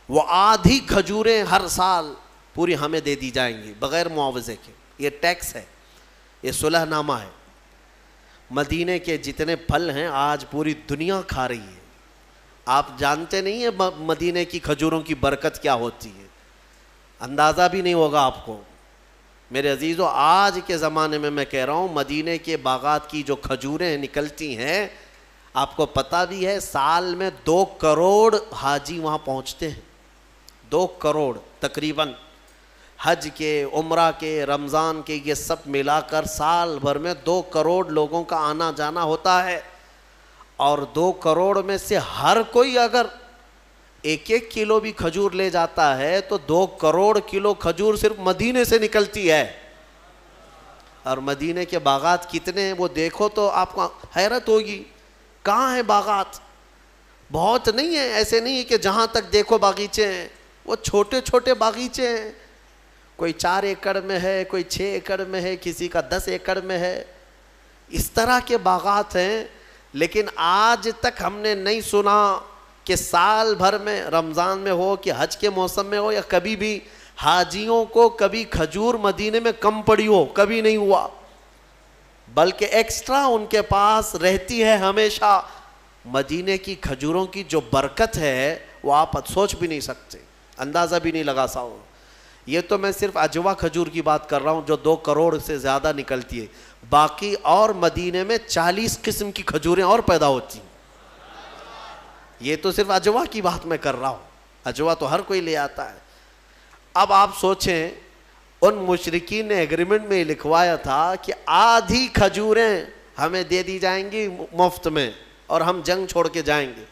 وہ آدھی کھجوریں ہر سال پوری ہمیں دے دی جائیں گی بغیر معاوضے کے. یہ ٹیکس ہے، یہ صلح نامہ ہے. مدینے کے جتنے پھل ہیں آج پوری دنیا کھا رہی ہے. آپ جانتے نہیں ہیں مدینے کی کھجوروں کی برکت کیا ہوتی ہے، اندازہ بھی نہیں ہوگا آپ کو. میرے عزیزو، آج کے زمانے میں کہہ رہا ہوں مدینے کے باغات کی جو کھجوریں نکلتی ہیں، آپ کو پتہ بھی ہے سال میں 2 کروڑ حاجی وہاں پہنچتے ہیں. 2 کروڑ تقریباً، حج کے، عمرہ کے، رمضان کے، یہ سب ملا کر سال بھر میں 2 کروڑ لوگوں کا آنا جانا ہوتا ہے. اور 2 کروڑ میں سے ہر کوئی اگر 1 کلو بھی کھجور لے جاتا ہے تو 2 کروڑ کلو کھجور صرف مدینے سے نکلتی ہے. اور مدینے کے باغات کتنے ہیں وہ دیکھو تو آپ کو حیرت ہوگی. کہاں ہیں باغات؟ بہت نہیں ہیں، ایسے نہیں ہے کہ جہاں تک دیکھو باغیچے ہیں. وہ چھوٹے چھوٹے باغیچے ہیں، کوئی 4 ایکڑ میں ہے، کوئی 6 ایکڑ میں ہے، کسی کا 10 ایکڑ میں ہے. اس طرح کے باغات ہیں. لیکن آج تک ہم نے نہیں سنا کہ سال بھر میں، رمضان میں ہو کہ حج کے موسم میں ہو، یا کبھی بھی حاجیوں کو کبھی کھجور مدینے میں کم پڑی ہو. کبھی نہیں ہوا، بلکہ ایکسٹرا ان کے پاس رہتی ہے ہمیشہ. مدینے کی کھجوروں کی جو برکت ہے وہ آپ سوچ بھی نہیں سکتے، اندازہ بھی نہیں لگا سکتے. یہ تو میں صرف اجوا کھجور کی بات کر رہا ہوں جو 2 کروڑ سے زیادہ نکلتی ہے. باقی اور مدینے میں 40 قسم کی کھجوریں اور پیدا ہوتی ہیں. یہ تو صرف اجوا کی بات میں کر رہا ہوں، اجوا تو ہر کوئی لے آتا ہے. اب آپ سوچیں ان مشرکین نے ایگریمنٹ میں لکھوایا تھا کہ آدھی کھجوریں ہمیں دے دی جائیں گی مفت میں اور ہم جنگ چھوڑ کے جائیں گے.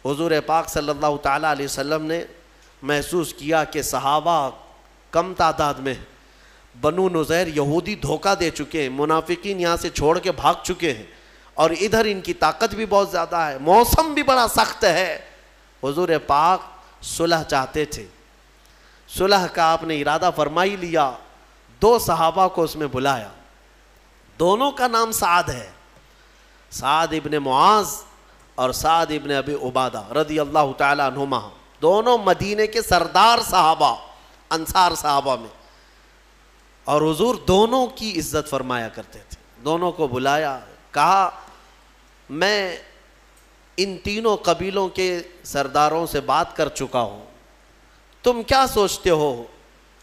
حضور پاک صلی اللہ تعالیٰ علیہ وسلم نے محسوس کیا کہ صحابہ کم تعداد میں، بنو نذیر یہودی دھوکہ دے چکے ہیں، منافقین یہاں سے چھوڑ کے بھاگ چکے ہیں، اور ادھر ان کی طاقت بھی بہت زیادہ ہے، موسم بھی بڑا سخت ہے. حضور پاک صلح چاہتے تھے. صلح کا آپ نے ارادہ فرما ہی لیا. 2 صحابہ کو اس میں بلایا، دونوں کا نام سعد ہے، سعد ابن معاذ اور سعد ابن ابی عبادہ رضی اللہ تعالی عنہما. دونوں مدینے کے سردار صحابہ، انصار صحابہ میں. اور حضور دونوں کی عزت فرمایا کرتے تھے. دونوں کو بلایا، کہا میں ان تینوں قبیلوں کے سرداروں سے بات کر چکا ہوں، تم کیا سوچتے ہو؟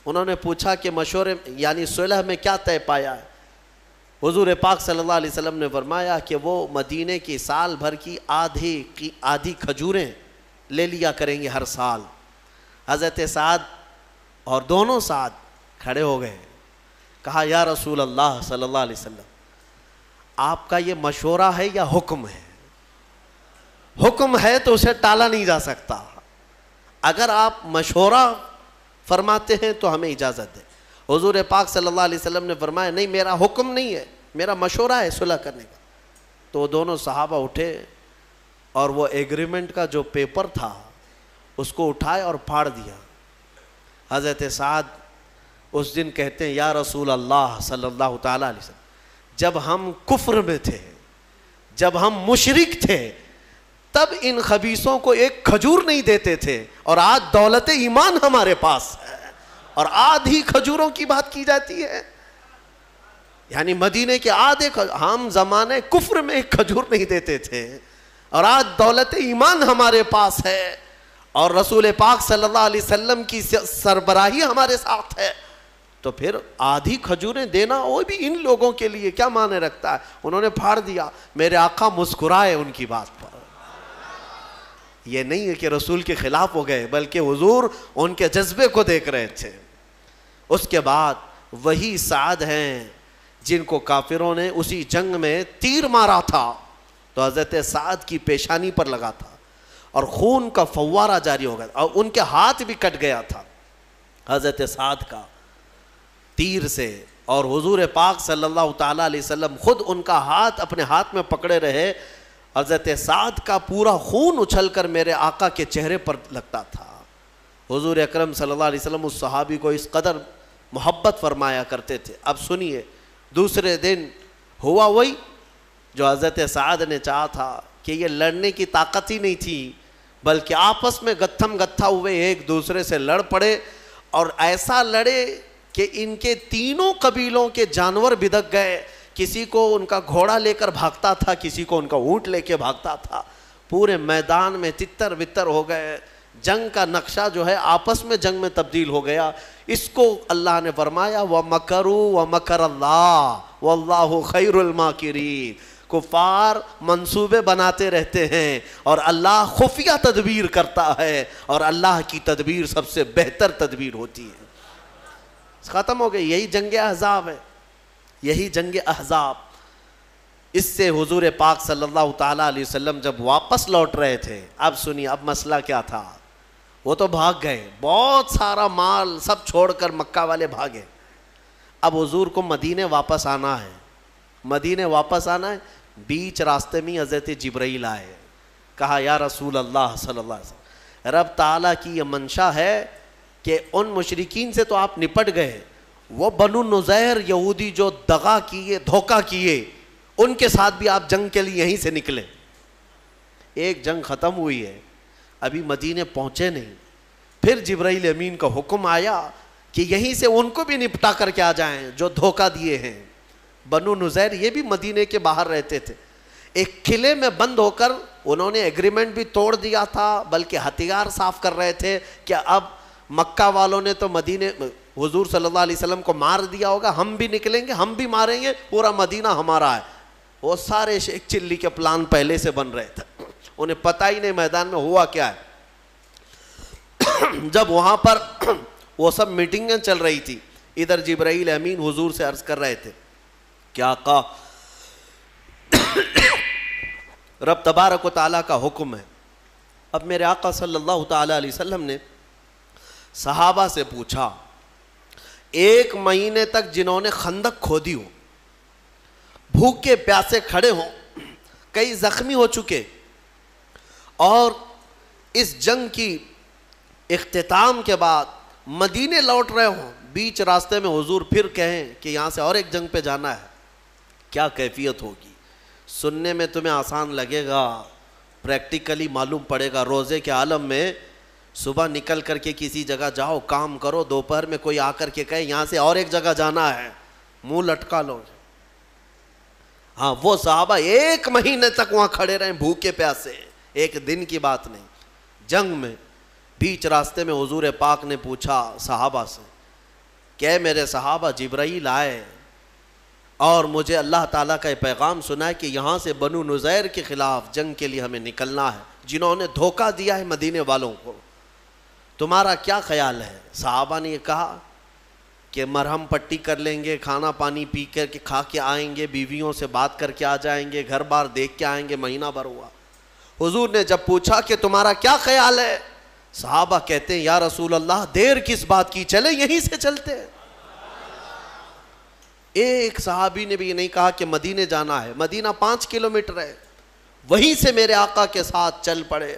انہوں نے پوچھا کہ مشورے یعنی صلح میں کیا طے پایا ہے؟ حضور پاک صلی اللہ علیہ وسلم نے فرمایا کہ وہ مدینے کی سال بھر کی آدھی کھجوریں لے لیا کریں گے ہر سال۔ حضرت سعد اور دونوں سعد کھڑے ہو گئے، کہا یا رسول اللہ صلی اللہ علیہ وسلم، آپ کا یہ مشورہ ہے یا حکم ہے؟ حکم ہے تو اسے ٹالا نہیں جا سکتا، اگر آپ مشورہ فرماتے ہیں تو ہمیں اجازت دیں۔ حضور پاک صلی اللہ علیہ وسلم نے فرمایا نہیں، میرا حکم نہیں ہے، میرا مشورہ ہے صلح کرنے کا۔ تو دونوں صحابہ اٹھے اور وہ ایگریمنٹ کا جو پیپر تھا اس کو اٹھائے اور پھاڑ دیا۔ حضرت سعد اس دن کہتے ہیں یا رسول اللہ صلی اللہ تعالیٰ علیہ وسلم، جب ہم کفر میں تھے، جب ہم مشرک تھے، تب ان خبیثوں کو ایک کھجور نہیں دیتے تھے، اور آج دولت ایمان ہمارے پاس ہے اور آدھی کھجوروں کی بات کی جاتی ہے۔ یعنی مدینے کے آدھے ہم زمانے کفر میں ایک کھجور نہیں دیتے تھے، اور آج دولت ایمان ہمارے پاس ہے، اور رسول پاک صلی اللہ علیہ وسلم کی سربراہی ہمارے ساتھ ہے، تو پھر آدھی کھجوریں دینا وہ بھی ان لوگوں کے لیے کیا معنی رکھتا ہے؟ انہوں نے پھاڑ دیا۔ میرے آقا مسکرائے ان کی بات پر، یہ نہیں ہے کہ رسول کے خلاف ہو گئے، بلکہ حضور ان کے جذبے کو دیکھ رہے تھے۔ اس کے بعد وہی سعد ہیں جن کو کافروں نے اسی جنگ میں تیر مارا تھا، تو حضرت سعد کی پیشانی پر لگا تھا اور خون کا فوارہ جاری ہو گیا، اور ان کے ہاتھ بھی کٹ گیا تھا حضرت سعد کا تیر سے، اور حضور پاک صلی اللہ تعالیٰ علیہ وسلم خود ان کا ہاتھ اپنے ہاتھ میں پکڑے رہے۔ حضرت سعد کا پورا خون اچھل کر میرے آقا کے چہرے پر لگتا تھا۔ حضور اکرم صلی اللہ علیہ وسلم اس صحابی کو اس قدر محبت فرمایا کرتے تھے۔ اب سنیے، دوسرے دن ہوا وہی جو حضرت سعد نے چاہا تھا، کہ یہ لڑنے کی طاقت ہی نہیں تھی، بلکہ آپس میں گتھم گتھا ہوئے ایک دوسرے سے لڑ پڑے، اور ایسا لڑے کہ ان کے تینوں قبیلوں کے جانور بدک گئے۔ کسی کو ان کا گھوڑا لے کر بھاگتا تھا، کسی کو ان کا اونٹ لے کے بھاگتا تھا، پورے میدان میں تتر بتر ہو گئے۔ جنگ کا نقشہ جو ہے آپس میں جنگ میں تبدیل ہو گیا۔ اس کو اللہ نے فرمایا وَمَكَرُوا وَمَكَرَ اللَّهُ وَاللَّهُ خَيْرُ الْمَاكِرِينَ۔ کفار منصوبے بناتے رہتے ہیں اور اللہ خفیہ تدبیر کرتا ہے، اور اللہ کی تدبیر سب سے بہتر تدبیر ہوتی ہے۔ ختم ہو گئی، یہی جنگ احزاب ہے، یہی جنگ احزاب۔ اس سے حضور پاک صلی اللہ تعالیٰ علیہ وسلم جب واپس لوٹ رہے تھے، اب سنیے اب مسئلہ کیا تھا۔ وہ تو بھاگ گئے، بہت سارا مال سب چھوڑ کر مکہ والے بھاگے۔ اب حضور کو مدینے واپس آنا ہے، مدینے واپس آنا ہے۔ بیچ راستے میں حضرت جبرائیل آئے، کہا یا رسول اللہ صلی اللہ علیہ وسلم، رب تعالیٰ کی یہ منشا ہے کہ ان مشرکین سے تو آپ نپٹ گئے، وہ بنو نذیر یہودی جو دغا کیے، دھوکہ کیے، ان کے ساتھ بھی آپ جنگ کے لیے یہیں سے نکلے۔ ایک جنگ ختم ہوئی ہے، ابھی مدینے پہنچے نہیں، پھر جبرائیل امین کا حکم آیا کہ یہیں سے ان کو بھی نپٹا کر کے آ جائیں جو دھوکہ دیے ہیں۔ بنو نذیر یہ بھی مدینے کے باہر رہتے تھے، ایک قلعے میں بند ہو کر انہوں نے ایگریمنٹ بھی توڑ دیا تھا، بلکہ ہتھیار صاف کر رہے تھے کہ اب مکہ والوں نے تو مدینے حضور صلی اللہ علیہ وسلم کو مار دیا ہوگا، ہم بھی نکلیں گے، ہم بھی ماریں گے، پورا مدینہ ہمارا ہے۔ وہ سارے شیخ چلی کے پلان پہلے سے بن رہے تھے، انہیں پتہ ہی نہیں میدان میں ہوا کیا ہے۔ جب وہاں پر وہ سب میٹنگیں چل رہی تھی، ادھر جبرائیل امین حضور سے عرض کر رہے تھے کہ آقا رب تبارک و تعالیٰ کا حکم ہے۔ اب میرے آقا صلی اللہ تعالیٰ علیہ وسلم نے صحابہ سے پوچھا، ایک مہینے تک جنہوں نے خندق کھودی ہو، بھوکے پیاسے کھڑے ہوں، کئی زخمی ہو چکے، اور اس جنگ کی اختتام کے بعد مدینے لوٹ رہے ہوں، بیچ راستے میں حضور پھر کہیں کہ یہاں سے اور ایک جنگ پہ جانا ہے، کیا کیفیت ہوگی؟ سننے میں تمہیں آسان لگے گا، پریکٹیکلی معلوم پڑے گا۔ روزے کے عالم میں صبح نکل کر کے کسی جگہ جاؤ، کام کرو، دوپہر میں کوئی آ کر کے کہے یہاں سے اور ایک جگہ جانا ہے، منہ لٹکا لو۔ ہاں وہ صحابہ 1 مہینے تک وہاں کھڑے رہے بھوکے پیاسے، ایک دن کی بات نہیں. جنگ میں بیچ راستے میں حضور پاک نے پوچھا صحابہ سے کہ میرے صحابہ، جبرائیل آئے اور مجھے اللہ تعالیٰ کا یہ پیغام سنا ہے کہ یہاں سے بنو نذیر کے خلاف جنگ کے لیے ہمیں نکلنا ہے، جنہوں نے دھوکہ دیا ہے مدینے والوں کو، تمہارا کیا خیال ہے؟ صحابہ نے یہ کہا کہ مرہم پٹی کر لیں گے، کھانا پانی پی کر کے کھا کے آئیں گے، بیویوں سے بات کر کے آ جائیں گے، گھر بار دیکھ کے آئیں گے. مہینہ بھر ہوا. حضور نے جب پوچھا کہ تمہارا کیا خیال ہے، صحابہ کہتے ہیں یا رسول اللہ دیر کس بات کی، چلے یہیں سے چلتے ہیں. ایک صحابی نے بھی یہ نہیں کہا کہ مدینے جانا ہے، مدینہ 5 کلومیٹر ہے، وہیں سے میرے آقا کے ساتھ چل پڑے.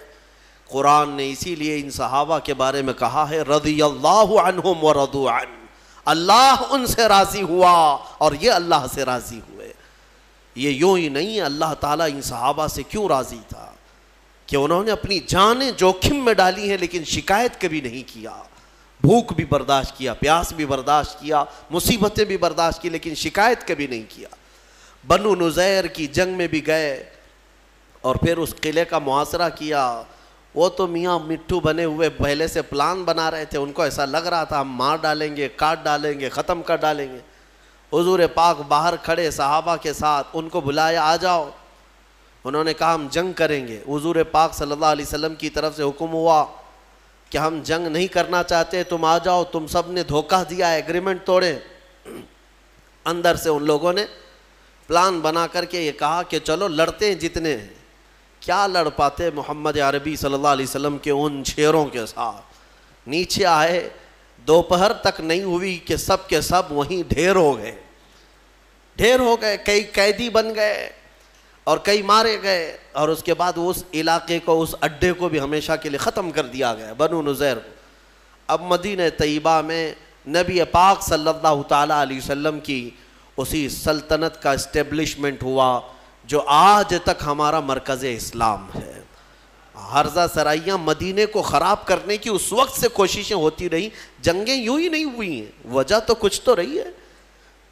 قرآن نے اسی لیے ان صحابہ کے بارے میں کہا ہے رضی اللہ عنہم ورضوا عنہ، اللہ ان سے راضی ہوا اور یہ اللہ سے راضی ہوئے. یہ یوں ہی نہیں ہے، اللہ تعالیٰ ان صحابہ سے کیوں راضی تھا کہ انہوں نے اپنی جانیں جوخم میں ڈالی ہیں لیکن شکایت کبھی نہیں کیا. بھوک بھی برداشت کیا، پیاس بھی برداشت کیا، مصیبتیں بھی برداشت کی، لیکن شکایت کبھی نہیں کیا. بنو نذیر کی جنگ میں بھی گئے اور پھر اس قلعے کا محاصرہ کیا. وہ تو میاں مٹھو بنے ہوئے پہلے سے پلان بنا رہے تھے، ان کو ایسا لگ رہا تھا ہم مار ڈالیں گے، کاٹ ڈالیں گے، ختم کر ڈالیں گے. حضور پاک باہر کھڑے صحابہ کے ساتھ، ان کو بلایا آ جاؤ. انہوں نے کہا ہم جنگ کریں گے. حضور پاک صلی اللہ علیہ وسلم کی طرف سے حکم ہوا کہ ہم جنگ نہیں کرنا چاہتے، تم آ جاؤ، تم سب نے دھوکہ دیا ہے، ایگریمنٹ توڑے. اندر سے ان لوگوں نے پلان بنا کر کے یہ کہا کہ چلو لڑتے ہیں جتنے ہیں. کیا لڑ پاتے محمد عربی صلی اللہ علیہ وسلم کے ان شیروں کے ساتھ. نیچے آئے، دوپہر تک نہیں ہوئی کہ سب کے سب وہیں ڈھیر ہو گئے. کئی قیدی بن گئے اور کئی مارے گئے، اور اس کے بعد اس علاقے کو، اس اڈے کو بھی ہمیشہ کے لیے ختم کر دیا گیا، بنو نذیر کو. اب مدینہ طیبہ میں نبی پاک صلی اللہ تعالیٰ علیہ وسلم کی اسی سلطنت کا اسٹیبلشمنٹ ہوا جو آج تک ہمارا مرکز اسلام ہے. حرزہ سرائیاں مدینے کو خراب کرنے کی اس وقت سے کوششیں ہوتی رہی، جنگیں یوں ہی نہیں ہوئی ہیں، وجہ تو کچھ تو رہی ہے.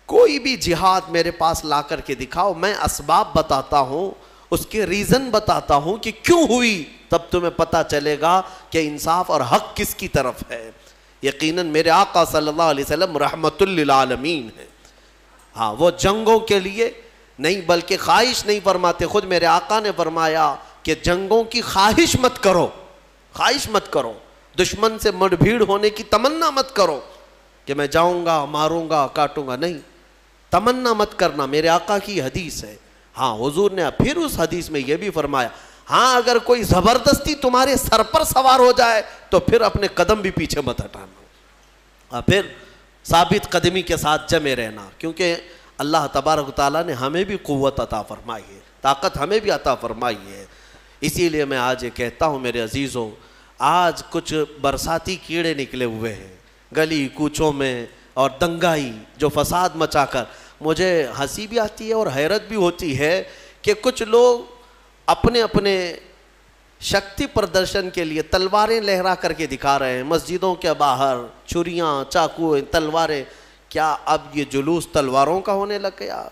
کوئی بھی جہاد میرے پاس لا کر کے دکھاؤ، میں اسباب بتاتا ہوں، اس کے ریزن بتاتا ہوں کہ کیوں ہوئی، تب تمہیں پتہ چلے گا کہ انصاف اور حق کس کی طرف ہے. یقیناً میرے آقا صلی اللہ علیہ وسلم رحمت للعالمین ہے. ہاں وہ جنگوں کے لیے نہیں بلکہ خواہش نہیں فرماتے. خود میرے آقا نے فرمایا کہ جنگوں کی خواہش مت کرو، دشمن سے مڑ بھیڑ ہونے کی تمنا مت کرو کہ میں جاؤں گا، ماروں گا، کاٹوں گا. نہیں، تمنا مت کرنا، میرے آقا کی حدیث ہے. ہاں حضور نے پھر اس حدیث میں یہ بھی فرمایا ہاں اگر کوئی زبردستی تمہارے سر پر سوار ہو جائے تو پھر اپنے قدم بھی پیچھے مت ہٹانا، پھر ثابت قدمی کے ساتھ جمے رہنا، کیونکہ اللہ تبارک و تعالیٰ نے ہمیں بھی قوت عطا فرمائی ہے، طاقت ہمیں بھی عطا فرمائی ہے. اسی لیے میں آج یہ کہتا ہوں میرے عزیزوں، آج کچھ برساتی کیڑے نکلے ہوئے ہیں گلی کوچوں میں اور دنگائی جو فساد مچا کر، مجھے ہنسی بھی آتی ہے اور حیرت بھی ہوتی ہے کہ کچھ لوگ اپنے اپنے شکتی پردرشن کے لیے تلواریں لہرا کر کے دکھا رہے ہیں مسجدوں کے باہر، چھریاں، چاقو، تلواریں. کیا اب یہ جلوس تلواروں کا ہونے لگ گیا؟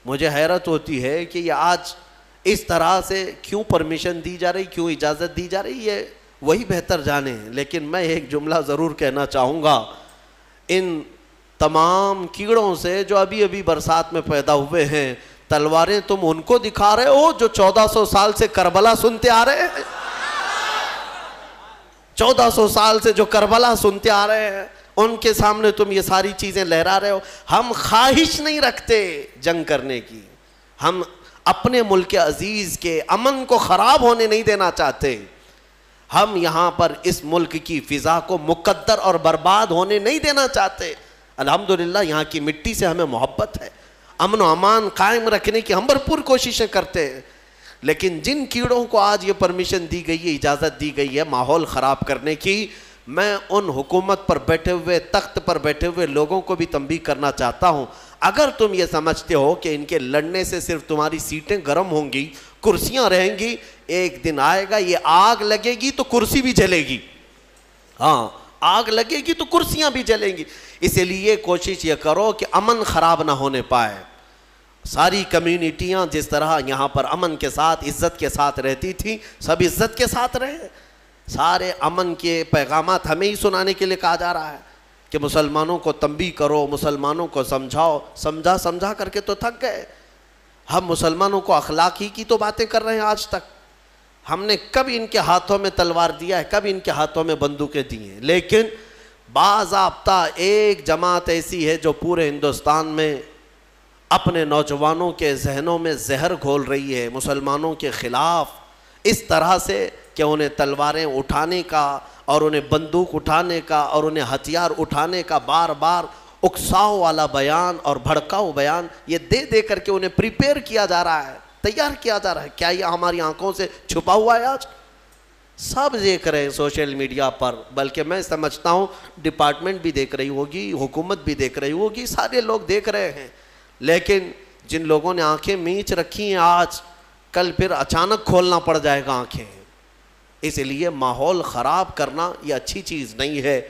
مجھے حیرت ہوتی ہے کہ یہ آج اس طرح سے کیوں پرمیشن دی جا رہی، کیوں اجازت دی جا رہی ہے، وہی بہتر جانے. لیکن میں ایک جملہ ضرور کہنا چاہوں گا، ان تمام کیڑوں سے جو ابھی ابھی برسات میں پیدا ہوئے ہیں، تلواریں تم ان کو دکھا رہے ہو جو 1400 سال سے کربلا سنتے آ رہے ہیں. 1400 سال سے جو کربلا سنتے آ رہے ہیں ان کے سامنے تم یہ ساری چیزیں لہرا رہے ہو. ہم خواہش نہیں رکھتے جنگ کرنے کی، ہم اپنے ملک عزیز کے امن کو خراب ہونے نہیں دینا چاہتے. ہم یہاں پر اس ملک کی فضا کو مقدر اور برباد ہونے نہیں دینا چاہتے. الحمدللہ یہاں کی مٹی سے ہمیں محبت ہے، امن و امان قائم رکھنے کی ہم بھرپور کوششیں کرتے ہیں. لیکن جن کیڑوں کو آج یہ پرمیشن دی گئی ہے، اجازت دی گئی ہے ماحول خراب کرنے کی، میں ان حکومت پر بیٹھے ہوئے، تخت پر بیٹھے ہوئے لوگوں کو بھی تنبیہ کرنا چاہتا ہوں. اگر تم یہ سمجھتے ہو کہ ان کے لڑنے سے صرف تمہاری سیٹیں گرم ہوں گی، کرسیاں رہیں گی، ایک دن آئے گا یہ آگ لگے گی تو کرسی بھی جلے گی. ہاں آگ لگے گی تو کرسیاں بھی جلیں گی. اسی لیے کوشش یہ کرو کہ امن خراب نہ ہونے پائے. ساری کمیونٹیاں جس طرح یہاں پر امن کے ساتھ عزت کے ساتھ رہتی تھیں، سب عزت کے ساتھ رہے. سارے امن کے پیغامات ہمیں ہی سنانے کے لیے کہا جا رہا ہے کہ مسلمانوں کو تنبیہ کرو، مسلمانوں کو سمجھاؤ. سمجھا کر کے تو تھک گئے. ہم مسلمانوں کو اخلاق ہی کی تو باتیں کر رہے ہیں آج تک. ہم نے کب ان کے ہاتھوں میں تلوار دیا ہے، کب ان کے ہاتھوں میں بندوقیں دی ہیں؟ لیکن باضابطہ ایک جماعت ایسی ہے جو پورے ہندوستان میں اپنے نوجوانوں کے ذہنوں میں زہر گھول رہی ہے مسلمانوں کے خلاف، اس طرح سے کہ انہیں تلواریں اٹھانے کا اور انہیں بندوق اٹھانے کا اور انہیں ہتھیار اٹھانے کا بار بار اکساؤ والا بیان اور بھڑکاؤ بیان یہ دے دے کر کے انہیں پریپیئر کیا جا رہا ہے، تیار کیا جا رہا ہے. کیا یہ ہماری آنکھوں سے چھپا ہوا ہے؟ آج سب دیکھ رہے ہیں سوشل میڈیا پر، بلکہ میں سمجھتا ہوں ڈپارٹمنٹ بھی دیکھ رہی ہوگی، حکومت بھی دیکھ رہی ہوگی، سارے لوگ دیکھ رہے ہیں. لیکن جن لوگوں نے آنکھیں میچ رکھی ہیں آج کل پھر اچانک کھولنا پڑ جائے گا آنکھیں. اس لیے ماحول خراب کرنا یہ اچھی چیز نہیں ہے.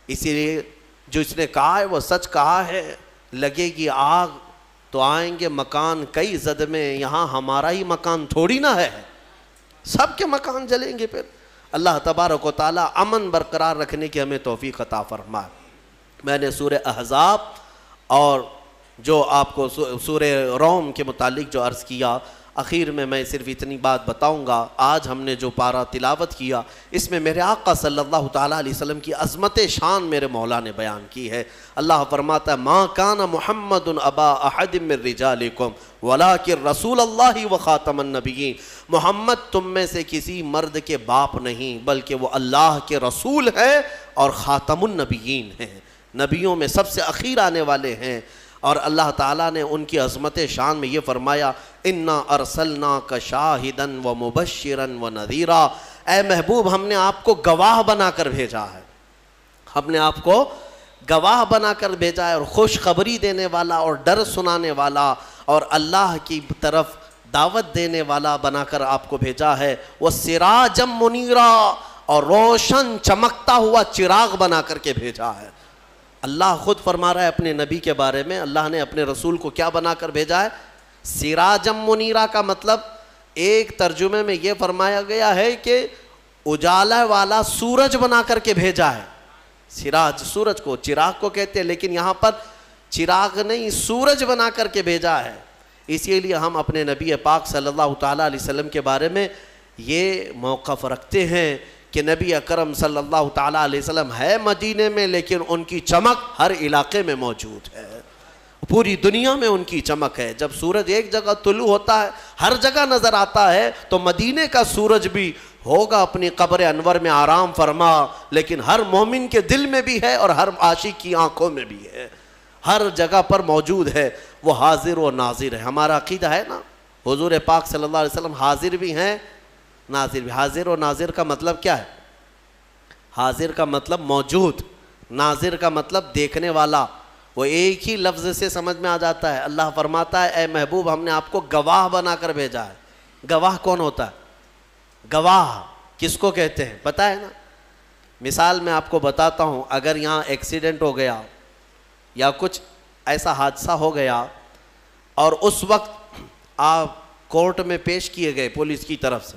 اسی لیے جو اس نے کہا ہے وہ سچ کہا ہے، لگے گی آگ تو آئیں گے مکان کئی زد میں، یہاں ہمارا ہی مکان تھوڑی نہ ہے، سب کے مکان جلیں گے. پھر اللہ تبارک و تعالیٰ امن برقرار رکھنے کی ہمیں توفیق عطا فرمائے. میں نے سورہ احزاب اور جو آپ کو سورہ روم کے متعلق جو عرض کیا، اخیر میں صرف اتنی بات بتاؤں گا. آج ہم نے جو پارہ تلاوت کیا اس میں میرے آقا صلی اللہ تعالیٰ علیہ وسلم کی عظمت شان میرے مولا نے بیان کی ہے. اللہ فرماتا ہے ما کان محمد ابا احد من رجالکم ولکن رسول اللہ و خاتم النبیین. محمد تم میں سے کسی مرد کے باپ نہیں بلکہ وہ اللہ کے رسول ہیں اور خاتم النبیین ہیں، نبیوں میں سب سے اخیر آنے والے ہیں. اور اللہ تعالیٰ نے ان کی عظمت شان میں یہ فرمایا انا ارسلناک شاہدا و مبشرا و نذیرا. اے محبوب ہم نے آپ کو گواہ بنا کر بھیجا ہے، ہم نے آپ کو گواہ بنا کر بھیجا ہے اور خوشخبری دینے والا اور ڈر سنانے والا اور اللہ کی طرف دعوت دینے والا بنا کر آپ کو بھیجا ہے. وَسِرَاجًا مُنِيرًا اور روشن چمکتا ہوا چراغ بنا کر کے بھیجا ہے. اللہ خود فرما رہا ہے اپنے نبی کے بارے میں، اللہ نے اپنے رسول کو کیا بنا کر بھیجا ہے؟ سراجم منیرا کا مطلب ایک ترجمے میں یہ فرمایا گیا ہے کہ اجالا والا سورج بنا کر کے بھیجا ہے. سراج سورج کو چراغ کو کہتے ہیں، لیکن یہاں پر چراغ نہیں سورج بنا کر کے بھیجا ہے. اسی لیے ہم اپنے نبی پاک صلی اللہ تعالیٰ علیہ وسلم کے بارے میں یہ موقف رکھتے ہیں کہ نبی اکرم صلی اللہ تعالیٰ علیہ وسلم ہے مدینے میں لیکن ان کی چمک ہر علاقے میں موجود ہے، پوری دنیا میں ان کی چمک ہے. جب سورج ایک جگہ طلوع ہوتا ہے ہر جگہ نظر آتا ہے تو مدینے کا سورج بھی ہوگا اپنی قبر انور میں آرام فرما، لیکن ہر مومن کے دل میں بھی ہے اور ہر عاشق کی آنکھوں میں بھی ہے، ہر جگہ پر موجود ہے. وہ حاضر و ناظر ہے. ہمارا عقیدہ ہے نا حضور پاک صلی اللہ علیہ وسلم حاضر بھی ہیں ناظر بھی. حاضر و ناظر کا مطلب کیا ہے؟ حاضر کا مطلب موجود، ناظر کا مطلب دیکھنے والا. وہ ایک ہی لفظ سے سمجھ میں آ جاتا ہے. اللہ فرماتا ہے اے محبوب ہم نے آپ کو گواہ بنا کر بھیجا ہے. گواہ کون ہوتا ہے؟ گواہ کس کو کہتے ہیں پتہ ہے نا؟ مثال میں آپ کو بتاتا ہوں، اگر یہاں ایکسیڈنٹ ہو گیا یا کچھ ایسا حادثہ ہو گیا اور اس وقت آپ کورٹ میں پیش کیے گئے پولیس کی طرف سے،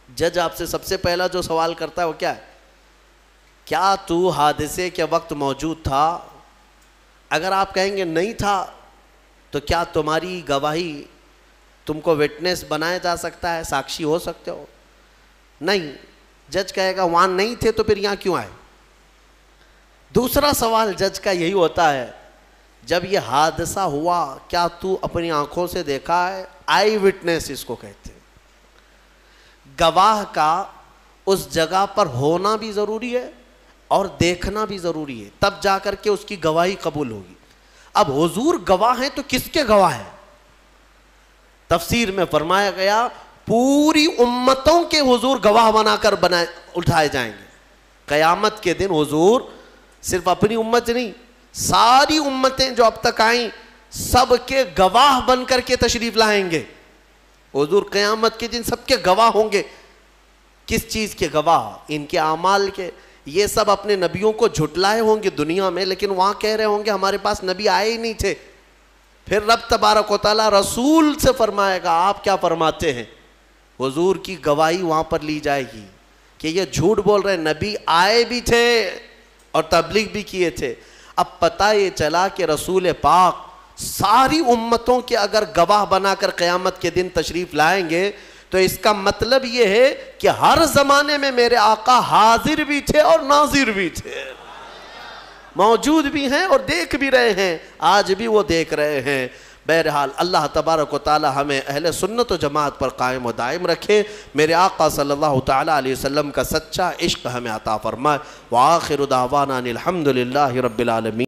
جج آپ سے سب سے پہلا جو سوال کرتا ہے وہ کیا ہے؟ کیا تو حادثے کے وقت موجود تھا؟ اگر آپ کہیں گے نہیں تھا تو کیا تمہاری گواہی تم کو وٹنس بنایا جا سکتا ہے، ساکشی ہو سکتے ہو؟ نہیں. جج کہے گا وہاں نہیں تھے تو پھر یہاں کیوں آئے؟ دوسرا سوال جج کا یہی ہوتا ہے جب یہ حادثہ ہوا کیا تو اپنی آنکھوں سے دیکھا ہے؟ آئی وٹنس اس کو کہتے ہیں. گواہ کا اس جگہ پر ہونا بھی ضروری ہے اور دیکھنا بھی ضروری ہے، تب جا کر کے اس کی گواہی قبول ہوگی. اب حضور گواہ ہیں تو کس کے گواہ ہیں؟ تفسیر میں فرمایا گیا پوری امتوں کے حضور گواہ بنا کر اٹھائے جائیں گے. قیامت کے دن حضور صرف اپنی امت نہیں، ساری امتیں جو اب تک آئیں سب کے گواہ بن کر کے تشریف لائیں گے. حضور قیامت کے دن سب کے گواہ ہوں گے. کس چیز کے گواہ؟ ان کے اعمال کے. یہ سب اپنے نبیوں کو جھٹلائے ہوں گے دنیا میں، لیکن وہاں کہہ رہے ہوں گے ہمارے پاس نبی آئے ہی نہیں تھے. پھر رب تبارک و تعالیٰ رسول سے فرمائے گا آپ کیا فرماتے ہیں؟ حضور کی گواہی وہاں پر لی جائے گی کہ یہ جھوٹ بول رہے ہیں، نبی آئے بھی تھے اور تبلیغ بھی کیے تھے۔ اب پتہ یہ چلا کہ رسول پاک ساری امتوں کے اگر گواہ بنا کر قیامت کے دن تشریف لائیں گے تو اس کا مطلب یہ ہے کہ ہر زمانے میں میرے آقا حاضر بھی تھے اور ناظر بھی تھے، موجود بھی ہیں اور دیکھ بھی رہے ہیں، آج بھی وہ دیکھ رہے ہیں۔ بہرحال اللہ تبارک و تعالی ہمیں اہل سنت و جماعت پر قائم و دائم رکھے، میرے آقا صلی اللہ تعالی علیہ وسلم کا سچا عشق ہمیں عطا فرمائے۔ وآخر دعوانا الحمدللہ رب العالمین۔